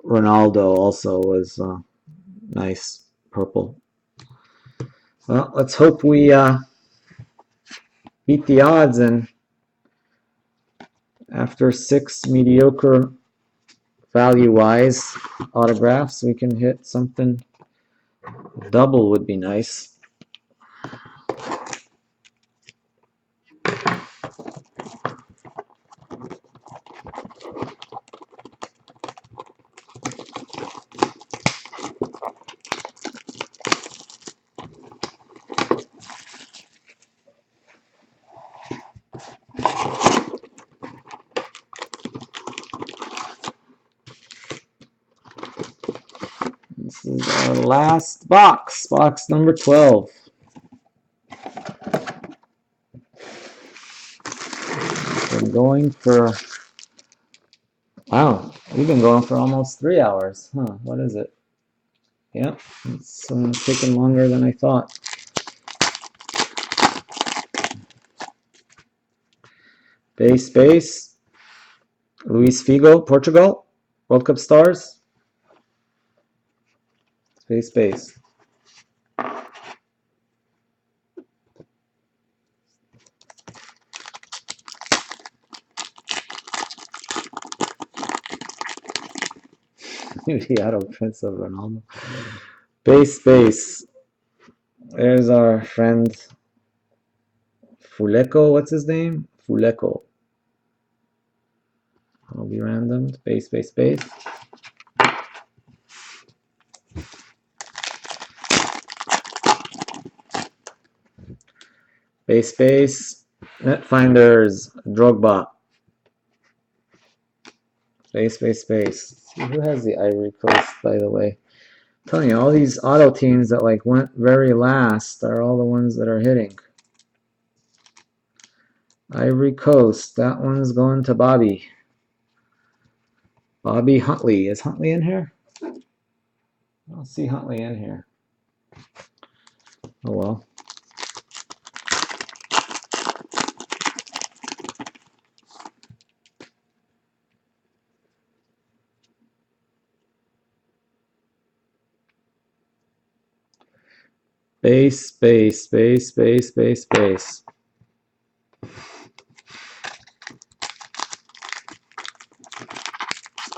Ronaldo also was nice purple. Well, let's hope we beat the odds, and after 6 mediocre value-wise autographs, we can hit something. Double would be nice. This is our last box, box number 12. Been going for, wow, we've been going for almost 3 hours. Huh, what is it? Yep, it's taking longer than I thought. Base. Luis Figo, Portugal. World Cup stars. Base. The auto prints of Ronaldo. Base. There's our friend Fuleco. What's his name? Fuleco. I'll be random. Base. Base. Netfinders. Drogba. Base. Who has the Ivory Coast, by the way? I'm telling you, all these auto teams that like went very last are all the ones that are hitting. Ivory Coast. That one's going to Bobby. Bobby Huntley. Is Huntley in here? I don't see Huntley in here. Oh well. Base.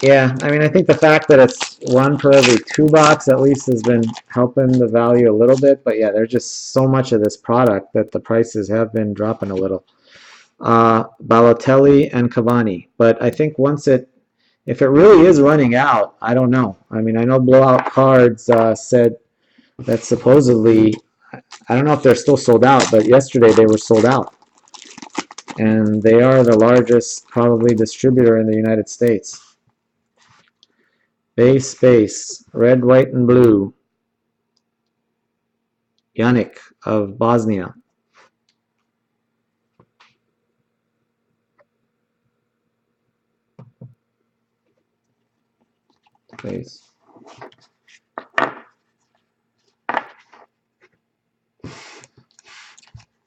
Yeah, I mean, I think the fact that it's 1 per every 2 box at least has been helping the value a little bit. But yeah, there's just so much of this product that the prices have been dropping a little. Balotelli and Cavani. But I think if it really is running out, I don't know. I mean, I know Blowout Cards said that supposedly, I don't know if they're still sold out, but yesterday they were sold out. And they are the largest, probably, distributor in the United States. Base. Red, white, and blue. Yannick of Bosnia. Base.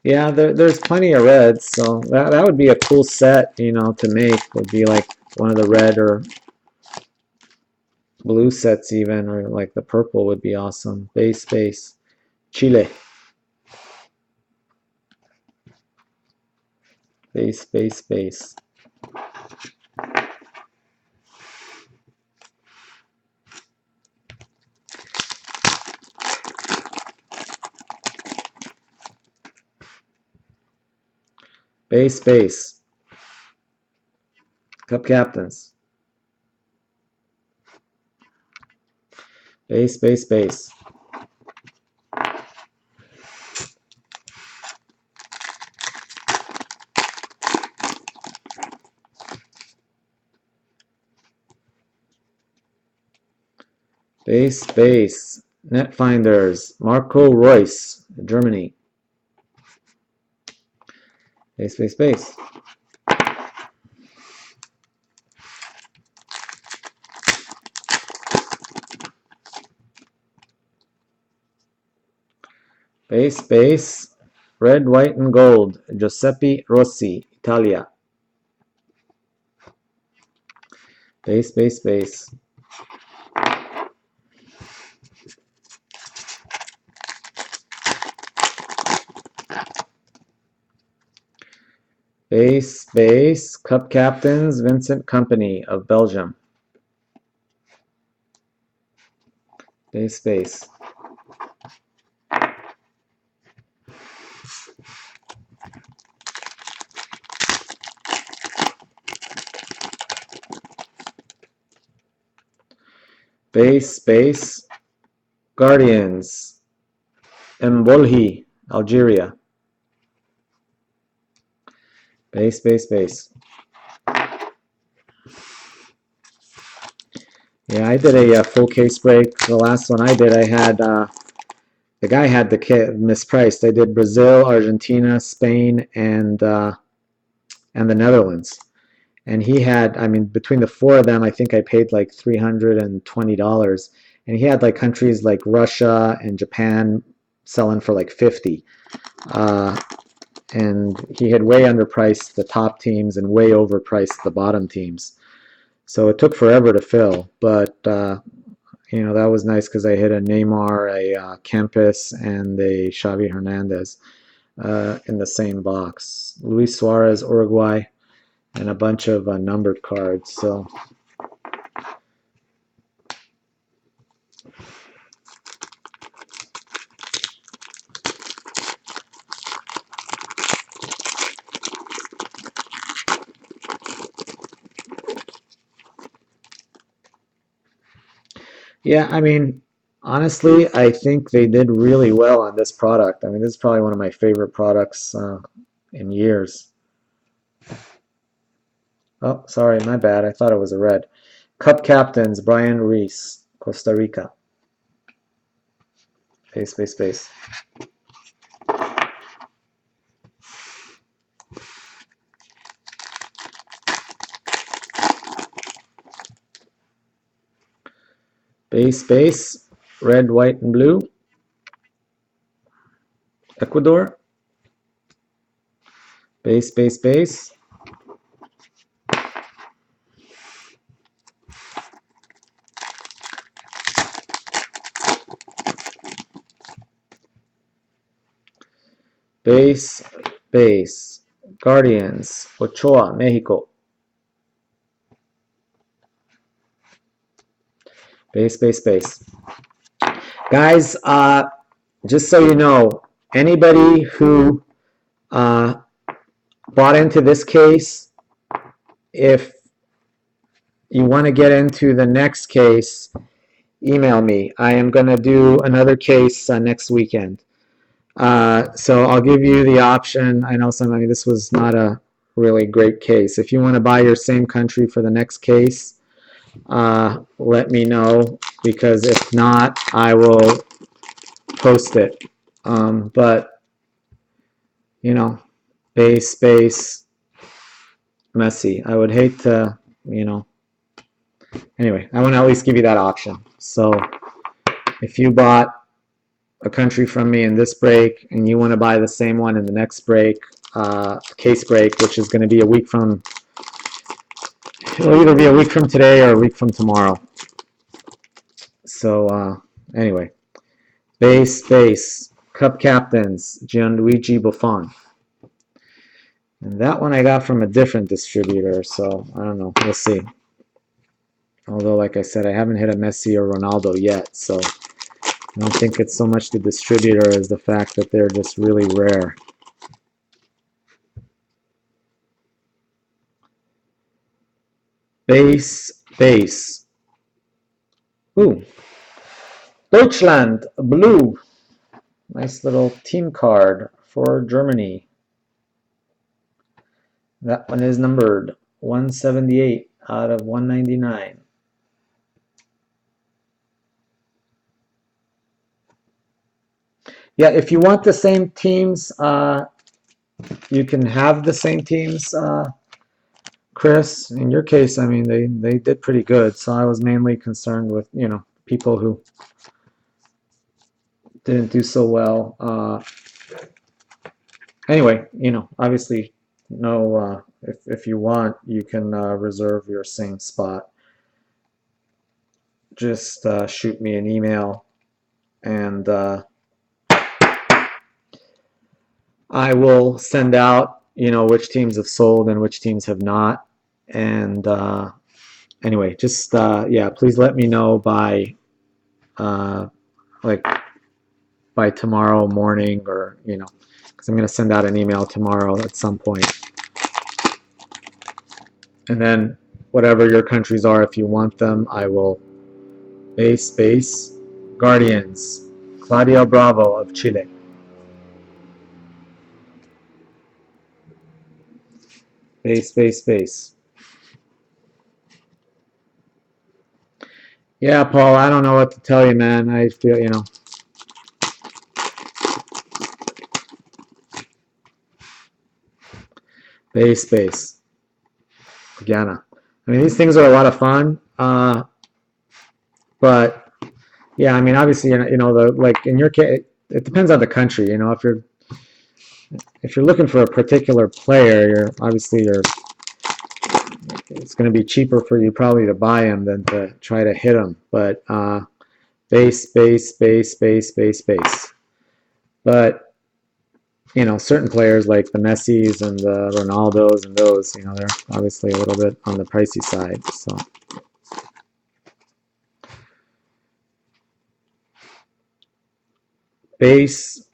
Yeah, there's plenty of reds, so that would be a cool set, to make. Would be like one of the red or blue sets even, or like the purple would be awesome. Base. Chile. Base. Base. Cup captains. Base. Base. Netfinders. Marco Reus, Germany. Base. Base. Red, white, and gold. Giuseppe Rossi, Italia. Base, base, base. Base, base. Cup captains, Vincent Kompany of Belgium. Base, base. Base, base. Guardians, Mbolhi, Algeria. Base, base, base. Yeah, I did a full case break. The last one I did, I had the guy had the kit mispriced. I did Brazil, Argentina, Spain, and the Netherlands. And he had, I mean, between the four of them, I think I paid like $320. And he had like countries like Russia and Japan selling for like 50. And he had way underpriced the top teams and way overpriced the bottom teams. So it took forever to fill, but you know, that was nice because I hit a Neymar, a Kempis, and a Xavi Hernandez in the same box. Luis Suarez, Uruguay, and a bunch of numbered cards. So yeah, I mean, honestly, I think they did really well on this product. I mean, this is probably one of my favorite products in years. Oh, sorry, my bad. I thought it was a red. Cup captains, Brian Reese, Costa Rica. Space, space, space. Base, base. Red, white, and blue. Ecuador. Base, base, base. Base, base. Guardians, Ochoa, Mexico. Base, base, base. Guys, just so you know, anybody who bought into this case, if you want to get into the next case, email me. I am going to do another case next weekend. So I'll give you the option. I know I mean, this was not a really great case. If you want to buy your same country for the next case, let me know, because if not, I will post it. But, you know, base, base, Messi. I would hate to, you know. Anyway, I want to at least give you that option. So if you bought a country from me in this break and you want to buy the same one in the next break, case break, which is going to be a week from, it'll either be a week from today or a week from tomorrow. So anyway, base, base, cup captains, Gianluigi Buffon. And that one I got from a different distributor, so I don't know. We'll see. Although, like I said, I haven't hit a Messi or Ronaldo yet, so I don't think it's so much the distributor as the fact that they're just really rare. Base, base. Ooh. Deutschland, blue. Nice little team card for Germany. That one is numbered 178 out of 199. Yeah, if you want the same teams, you can have the same teams, Chris. In your case, I mean, they did pretty good. So I was mainly concerned with, you know, people who didn't do so well. Anyway, you know, obviously, no. If you want, you can reserve your same spot. just shoot me an email, and I will send out, which teams have sold and which teams have not. And anyway, just yeah, please let me know by like by tomorrow morning, or because I'm going to send out an email tomorrow at some point. And then whatever your countries are, if you want them, I will base Guardians, Claudio Bravo of Chile. Base. Yeah, Paul, I don't know what to tell you, man. I feel, base. Guyana. I mean, these things are a lot of fun, but yeah, I mean, obviously, like in your case, it depends on the country. If you're looking for a particular player, it's going to be cheaper for you probably to buy him than to try to hit him. But base. But certain players like the Messis and the Ronaldos and those, they're obviously a little bit on the pricey side. So. Base.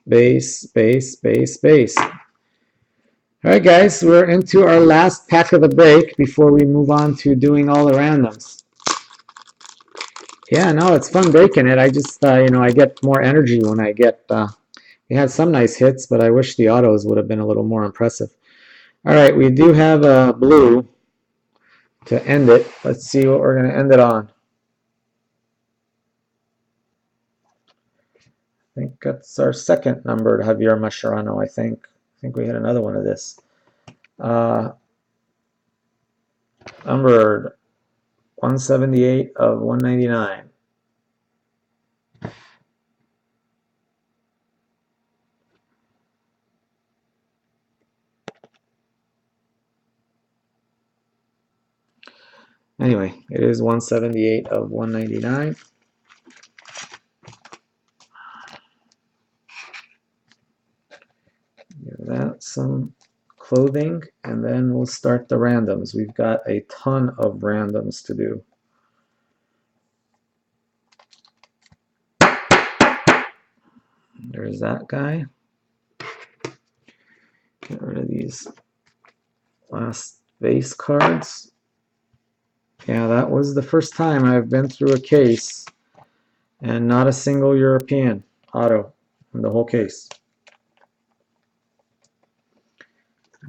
All right, guys, we're into our last pack of the break before we move on to doing all the randoms. Yeah, no, it's fun breaking it. I just, I get more energy when I get, we had some nice hits, but I wish the autos would have been a little more impressive. All right, we do have a blue to end it. Let's see what we're going to end it on. I think that's our second numbered Javier Mascherano, I think. I think we had another one of this. Numbered 178 of 199. Anyway, it is 178 of 199. Give that some clothing, and then we'll start the randoms. We've got a ton of randoms to do. There's that guy. Get rid of these last base cards. Yeah, that was the first time I've been through a case and not a single European auto in the whole case.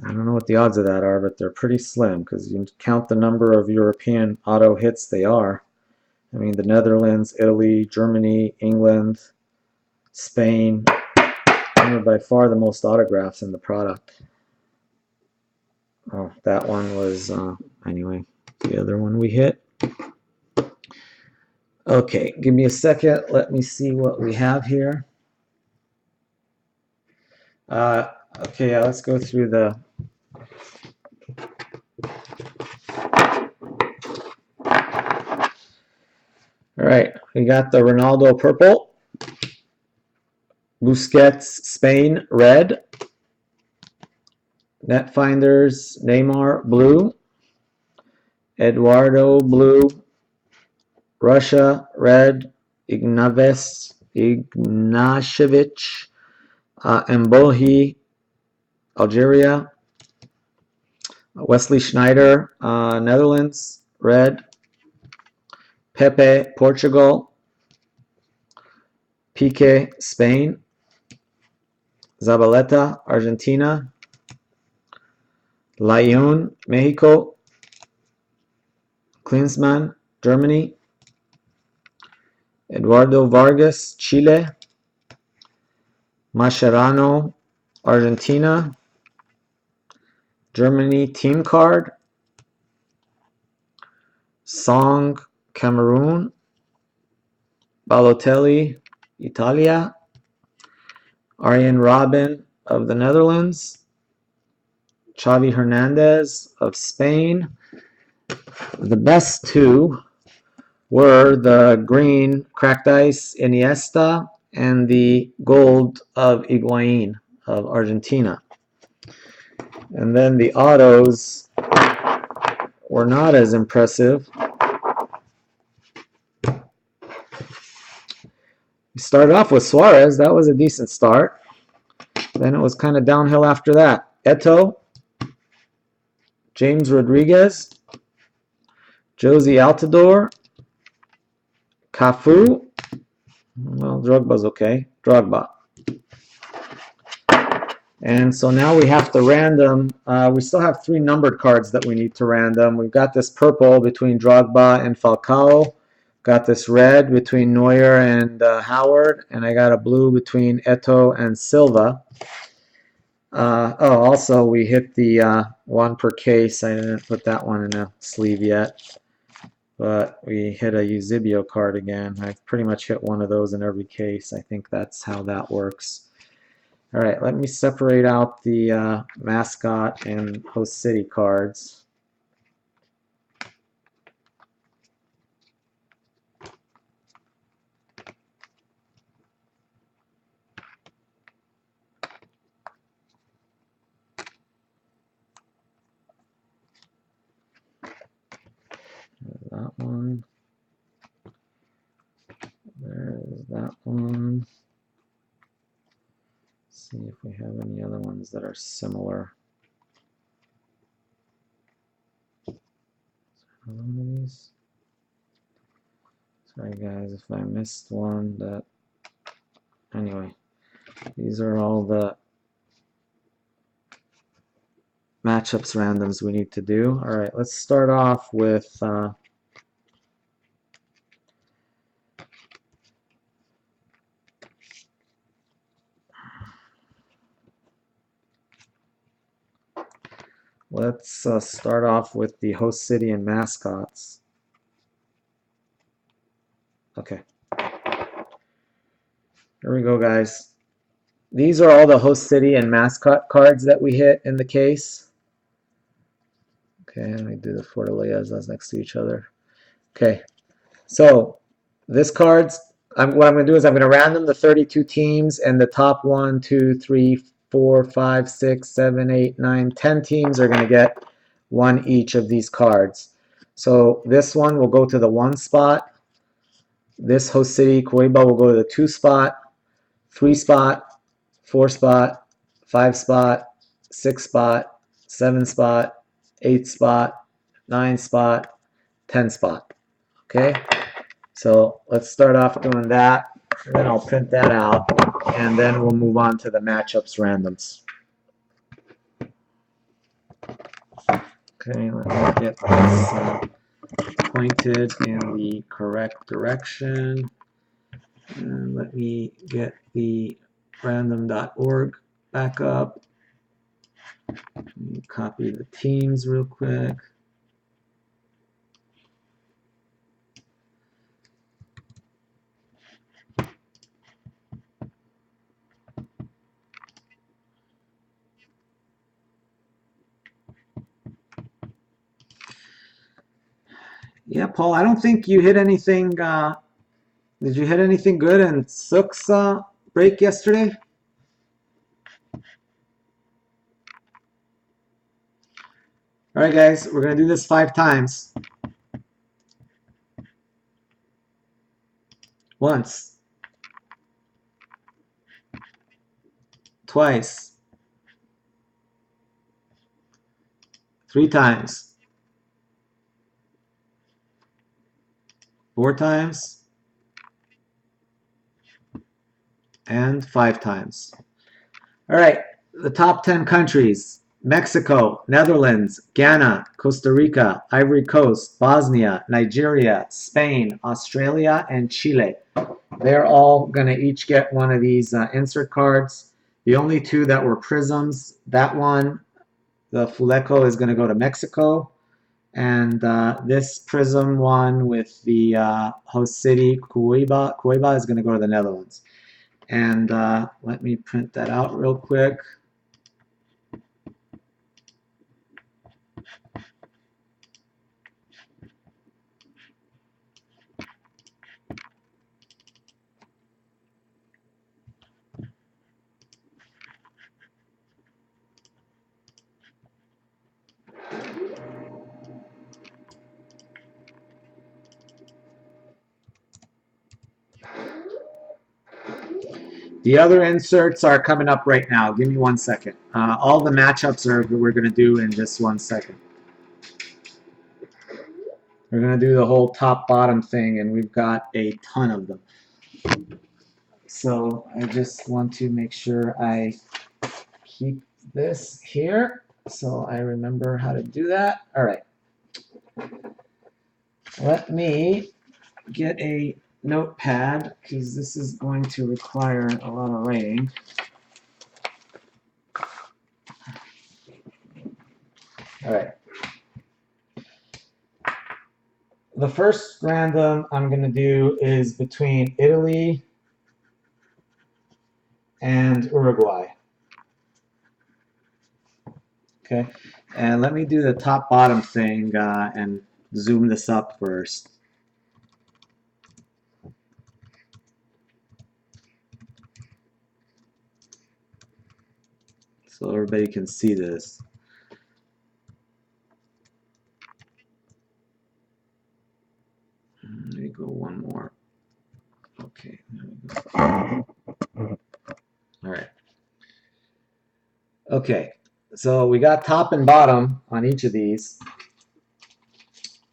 I don't know what the odds of that are, but they're pretty slim because you count the number of European auto hits they are. I mean, the Netherlands, Italy, Germany, England, Spain are by far the most autographs in the product. Oh, that one was, anyway, the other one we hit. Okay, give me a second. Let me see what we have here. Okay, yeah, let's go through the... All right, we got the Ronaldo purple, Busquets Spain red, Netfinders Neymar blue, Eduardo blue, Russia red, Ignashevich, Mboli Algeria, Wesley Schneider Netherlands red, Pepe Portugal, Pique Spain, Zabaleta Argentina, Layun Mexico, Klinsmann Germany, Eduardo Vargas Chile, Mascherano Argentina, Germany team card, Song Cameroon, Balotelli Italia, Arjen Robben of the Netherlands, Xavi Hernandez of Spain. The best two were the green cracked ice Iniesta and the gold of Higuain of Argentina. And then the autos were not as impressive. We started off with Suarez. That was a decent start. Then it was kind of downhill after that. Eto'o, James Rodriguez, Jozy Altidore, Cafu. Well, Drogba's okay. Drogba. And so now we have to random. We still have 3 numbered cards that we need to random. We've got this purple between Drogba and Falcao. Got this red between Neuer and Howard. And I got a blue between Eto'o and Silva. Also we hit the 1 per case. I didn't put that one in a sleeve yet. But we hit a Eusebio card again. I've pretty much hit one of those in every case. I think that's how that works. All right, let me separate out the mascot and host city cards. There's that one. There's that one. See if we have any other ones that are similar. One of these. Sorry guys if I missed one. That anyway, these are all the matchups randoms we need to do. All right, let's start off with let's start off with the host city and mascots. Okay. Here we go, guys. These are all the host city and mascot cards that we hit in the case. Okay, let me do the Fortalezas next to each other. Okay, so this card's, what I'm going to do is I'm going to random the 32 teams, and the top 1, 2, 3, 4, 5, 6, 7, 8, 9, 10 teams are going to get 1 each of these cards. So this one will go to the 1 spot. This host city, Cuiabá, will go to the 2 spot, 3 spot, 4 spot, 5 spot, 6 spot, 7 spot, 8 spot, 9 spot, 10 spot. Okay, so let's start off doing that, and then I'll print that out, and then we'll move on to the matchups randoms. Okay, let me get this pointed in the correct direction, and let me get the random.org back up. Let me copy the teams real quick. Yeah, Paul, I don't think you hit anything. Did you hit anything good in Sook's break yesterday? All right, guys, we're going to do this 5 times. Once. Twice. 3 times. 4 times. And 5 times. All right, the top 10 countries. Mexico, Netherlands, Ghana, Costa Rica, Ivory Coast, Bosnia, Nigeria, Spain, Australia, and Chile. They're all going to each get one of these insert cards. The only 2 that were prisms, that one, the Fuleco, is going to go to Mexico. And this prism one with the host city, Cuiabá, is going to go to the Netherlands. And let me print that out real quick. The other inserts are coming up right now. Give me 1 second. All the matchups we're going to do in just 1 second. We're going to do the whole top-bottom thing, and we've got a ton of them. So I just want to make sure I keep this here so I remember how to do that. All right. Let me get a notepad because this is going to require a lot of writing. All right. The first random I'm going to do is between Italy and Uruguay. Okay, and let me do the top-bottom thing and zoom this up first. So everybody can see this. Let me go one more. Okay, there we go. All right. Okay, so we got top and bottom on each of these.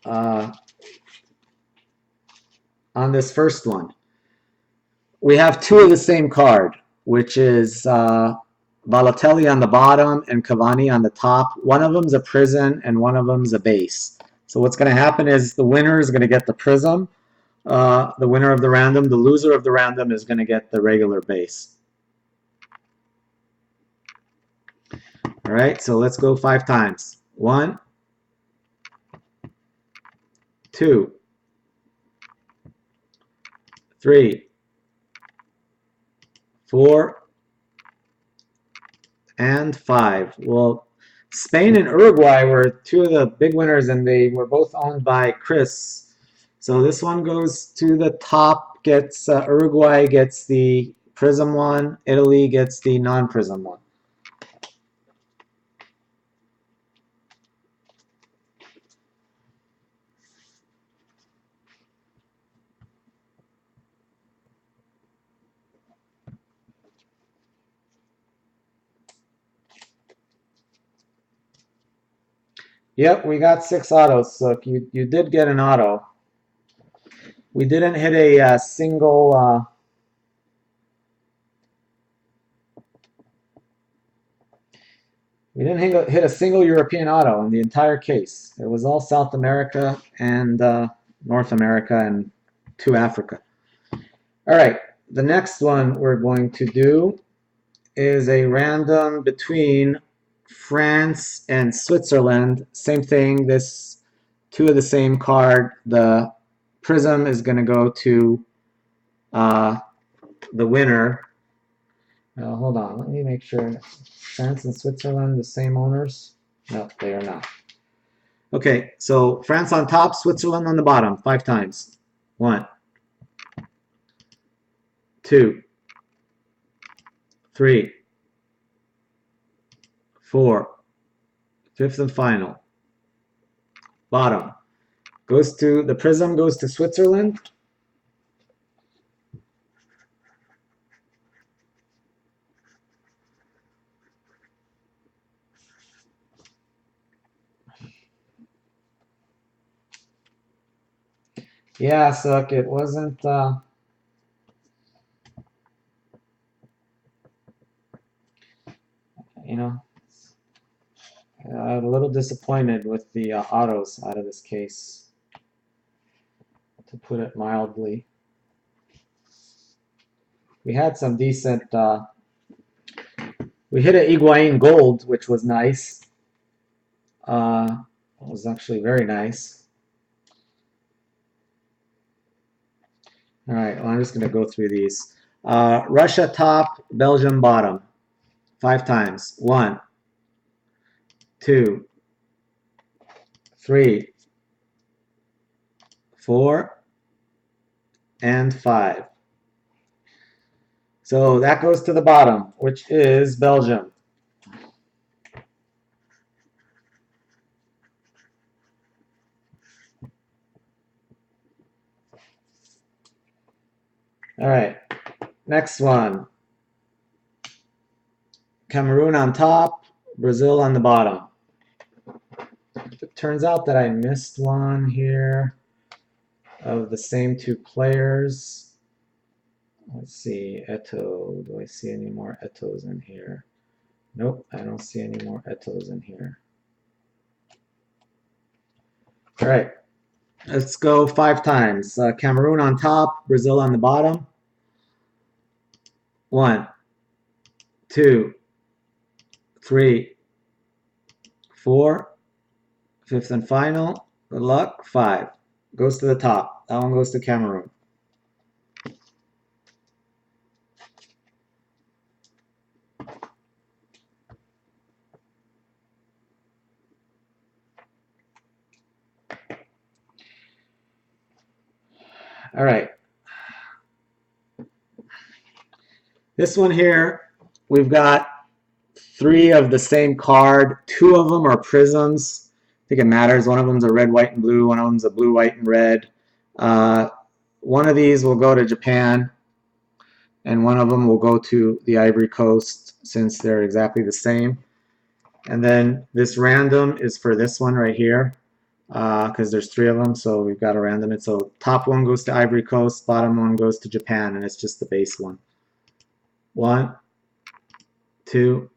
On this first one, we have two of the same card, which is Balotelli on the bottom and Cavani on the top. One of them's a prison and one of them's a base. So what's going to happen is the winner is going to get the prism. The winner of the random, the loser of the random is going to get the regular base. All right, so let's go 5 times. 1, 2, 3, 4, and 5. Well, Spain and Uruguay were two of the big winners, and they were both owned by Chris. So this one goes to the top, gets Uruguay gets the prism one, Italy gets the non-prism one. Yep, we got 6 autos. So you did get an auto. We didn't hit a single. We didn't hit a single European auto in the entire case. It was all South America and North America and 2 Africa. All right, the next one we're going to do is a random between France and Switzerland. Same thing, this 2 of the same card. The prism is going to go to the winner. Hold on, let me make sure. France and Switzerland, the same owners? No, they are not. Okay, so France on top, Switzerland on the bottom, 5 times. 1, 2, 3, 4, 5th and final. Bottom. Goes to, the prism goes to Switzerland. Yeah, Suck, it wasn't, you know, a little disappointed with the autos out of this case, to put it mildly. We had some decent, we hit an Higuain gold, which was nice. It was actually very nice. All right, well, I'm just going to go through these. Russia top, Belgium bottom. 5 times. 1, 2, 3, 4, and 5. So that goes to the bottom, which is Belgium. All right, next one. Cameroon on top, Brazil on the bottom. It turns out that I missed one here of the same two players. Let's see, Eto'o. Do I see any more Eto'os in here? Nope, I don't see any more Eto'os in here. All right, let's go 5 times. Cameroon on top, Brazil on the bottom. 1, 2, 3, 4. Fifth and final. Good luck. 5. Goes to the top. That one goes to Cameroon. All right. This one here, we've got 3 of the same card. 2 of them are prisms. I think it matters. One of them's a red, white, and blue. One of them's a blue, white, and red. One of these will go to Japan, and one of them will go to the Ivory Coast since they're exactly the same. And then this random is for this one right here, because there's 3 of them, so we've got to random it. So top one goes to Ivory Coast, bottom one goes to Japan, and it's just the base one. 1, 2,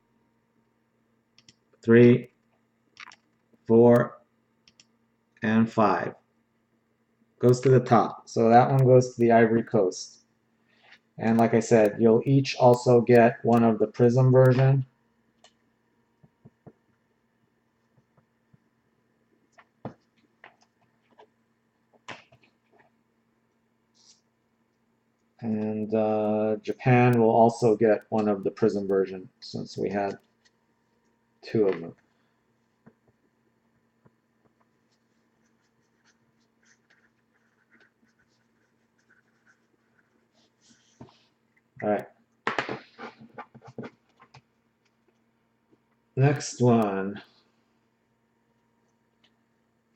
3, 4, and 5. Goes to the top. So that one goes to the Ivory Coast. And like I said, you'll each also get one of the prism version. And Japan will also get one of the prism version since we had 2 of them. All right. Next one. Let's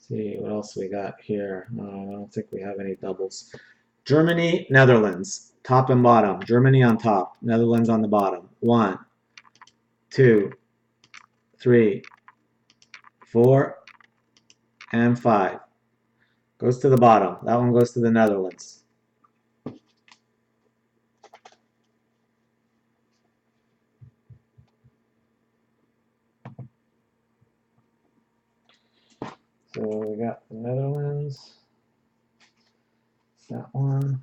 see what else we got here. I don't think we have any doubles. Germany, Netherlands, top and bottom. Germany on top, Netherlands on the bottom. 1, 2, 3, 4, and 5. Goes to the bottom. That one goes to the Netherlands. So we got the Netherlands. It's that one.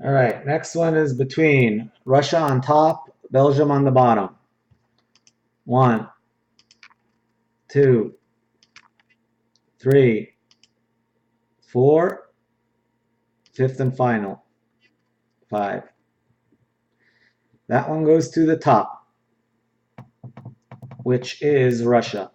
All right, next one is between Russia on top, Belgium on the bottom. 1, 2, 3, 4, fifth and final. 5. That one goes to the top, which is Russia.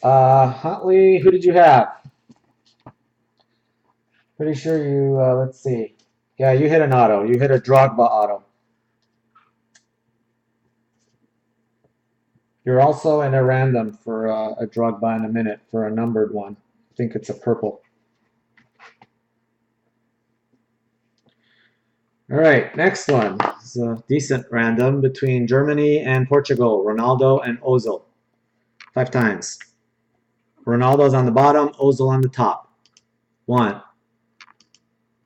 Huntley, who did you have? Pretty sure you, let's see. Yeah, you hit an auto. You hit a Drogba auto. You're also in a random for a Drogba in a minute for a numbered one. I think it's a purple. All right, next one. It's a decent random between Germany and Portugal. Ronaldo and Ozil. 5 times. Ronaldo's on the bottom, Ozil on the top. 1,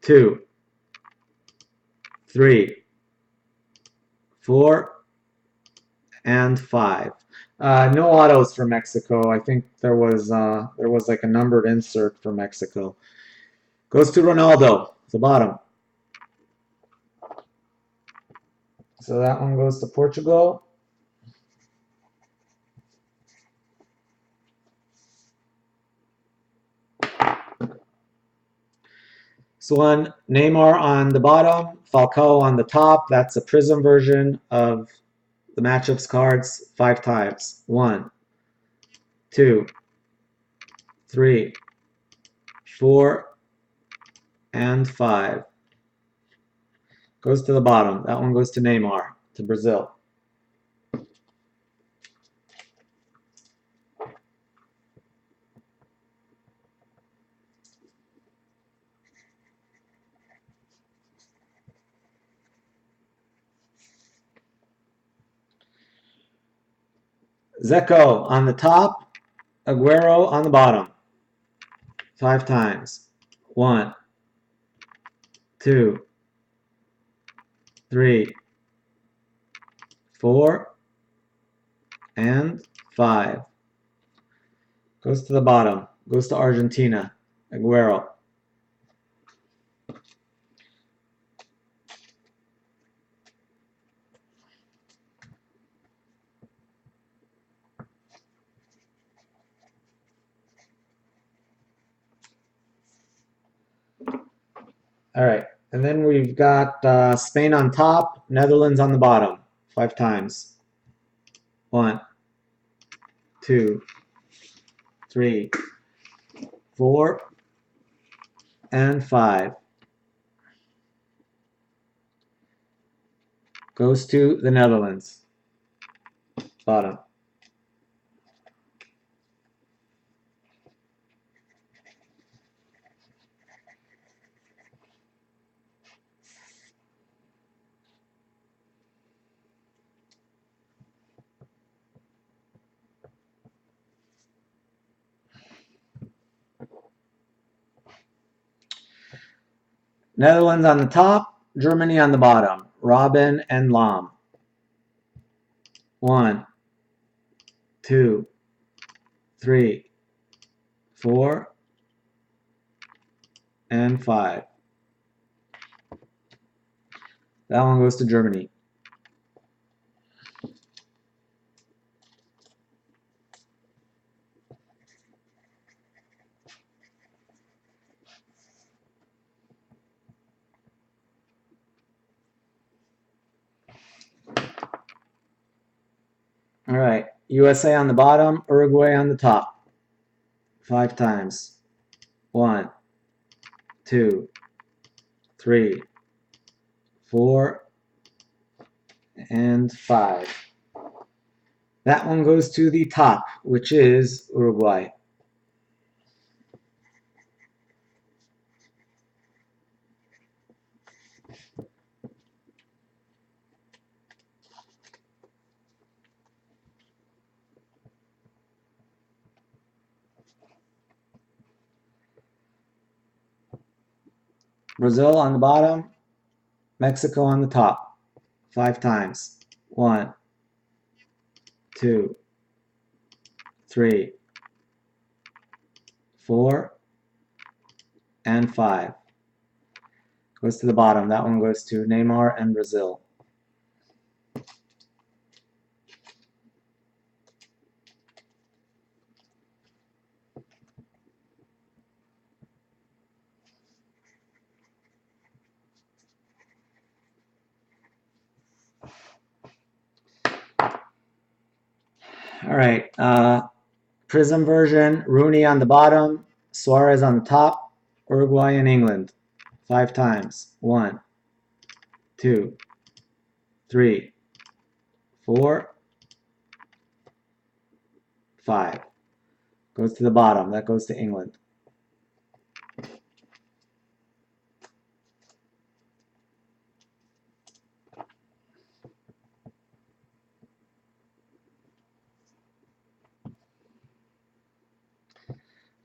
2, 3, 4, and 5. No autos for Mexico. I think there was like a numbered insert for Mexico. Goes to Ronaldo, the bottom. So that one goes to Portugal. So one, Neymar on the bottom, Falcao on the top. That's a prism version of the matchups cards. 5 times. 1, 2, 3, 4, and 5. Goes to the bottom. That one goes to Neymar. to Brazil. Zeko on the top, Aguero on the bottom. 5 times. 1, 2, 3, 4, and 5. Goes to the bottom. Goes to Argentina. Aguero. All right. And then we've got Spain on top, Netherlands on the bottom. 5 times. 1, 2, 3, 4, and 5. Goes to the Netherlands. Bottom. Netherlands on the top, Germany on the bottom. Robin and Lahm. 1, 2, 3, 4, and 5. That one goes to Germany. All right. USA on the bottom, Uruguay on the top. 5 times. 1, 2, 3, 4, and 5. That one goes to the top, which is Uruguay. Brazil on the bottom, Mexico on the top. 5 times. 1, 2, 3, 4, and 5. Goes to the bottom. That one goes to Neymar and Brazil. All right. Prism version, Rooney on the bottom, Suarez on the top, Uruguay and England. 5 times. 1, 2, 3, 4, 5. Goes to the bottom. That goes to England.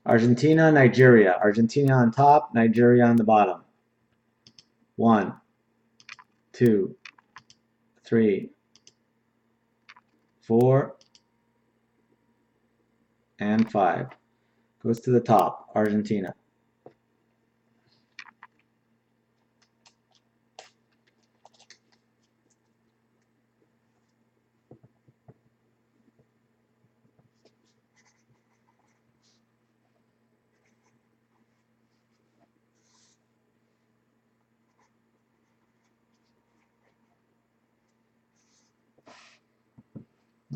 Argentina, Nigeria. Argentina on top, Nigeria on the bottom. 1, 2, 3, 4, and 5. Goes to the top, Argentina.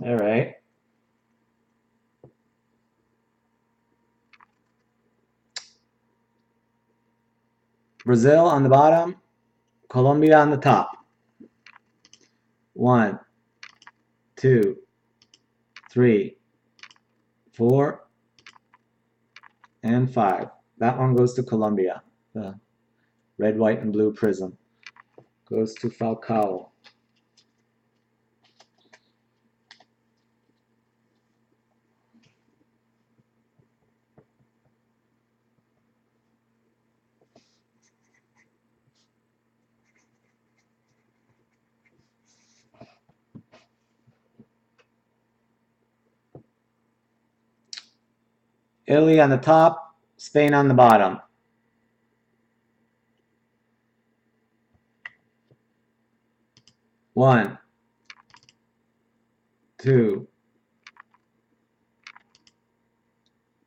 All right. Brazil on the bottom, Colombia on the top. 1, 2, 3, 4, and 5. That one goes to Colombia. The red, white, and blue prism goes to Falcao. Italy on the top, Spain on the bottom. One, two,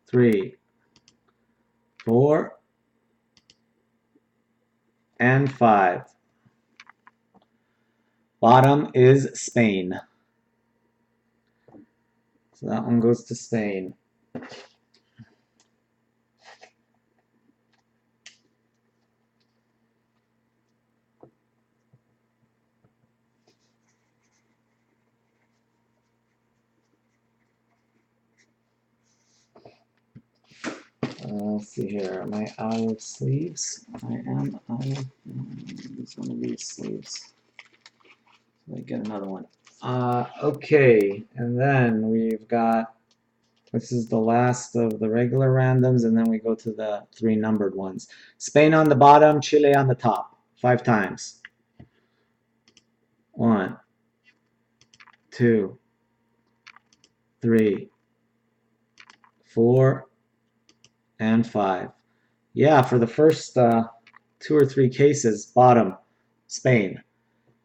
three, 4, and 5. Bottom is Spain. So that one goes to Spain. Let's see here. Am I out of sleeves? I am out of one of these sleeves. Let me get another one. Okay, and then we've got, this is the last of the regular randoms, and then we go to the 3 numbered ones. Spain on the bottom, Chile on the top. 5 times. 1, 2, 3, 4, and 5. Yeah, for the first 2 or 3 cases, bottom, Spain.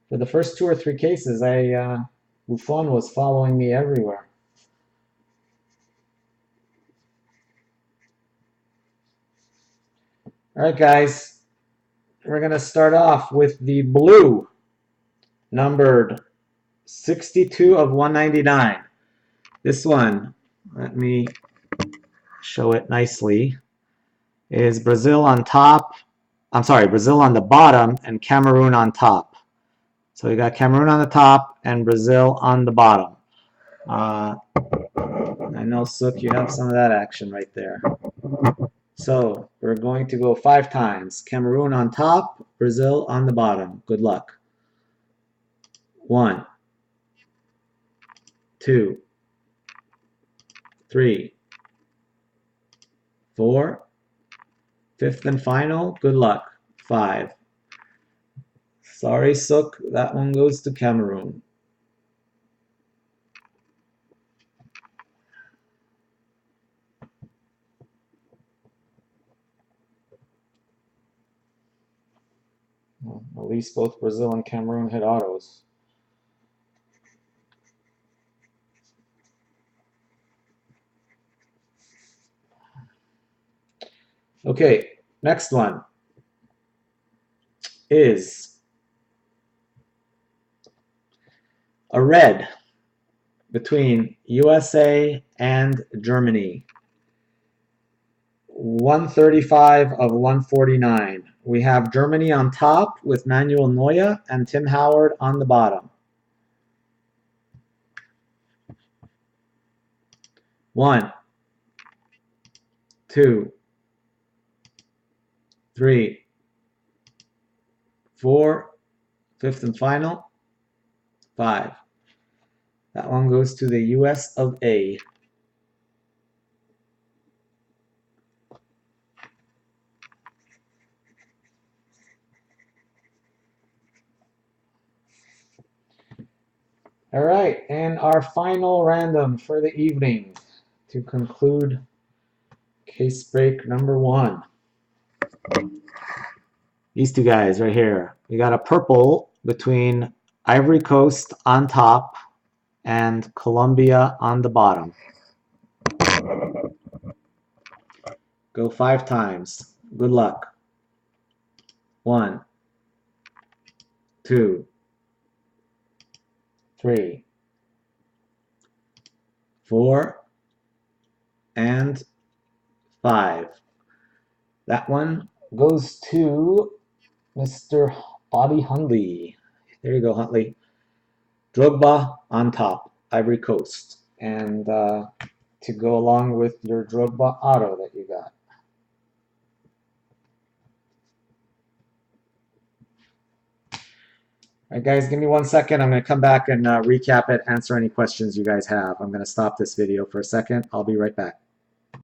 For the first 2 or 3 cases, Buffon was following me everywhere. All right, guys, we're going to start off with the blue, numbered 62 of 199. This one, let me show it nicely, is Brazil on top. I'm sorry, Brazil on the bottom and Cameroon on top. So we got Cameroon on the top and Brazil on the bottom. I know, Sook, you have some of that action right there. So we're going to go 5 times. Cameroon on top, Brazil on the bottom. Good luck. 1, 2, 3, 4, 5th and final. Good luck. 5. Sorry, Sook, that one goes to Cameroon. Well, at least both Brazil and Cameroon hit autos. Okay, next one is a red between USA and Germany. 135 of 149. We have Germany on top with Manuel Neuer and Tim Howard on the bottom. 1, 2, 3, 4, 5th and final, 5. That one goes to the US of A. All right, and our final random for the evening to conclude case break number 1. These 2 guys right here. We got a purple between Ivory Coast on top and Colombia on the bottom. Go 5 times. Good luck. 1, 2, 3, 4, and 5. That one goes to Mr. Bobby Huntley. There you go, Huntley. Drogba on top, Ivory Coast. And to go along with your Drogba auto that you got. All right, guys, give me 1 second. I'm going to come back and recap it, answer any questions you guys have. I'm going to stop this video for a second. I'll be right back.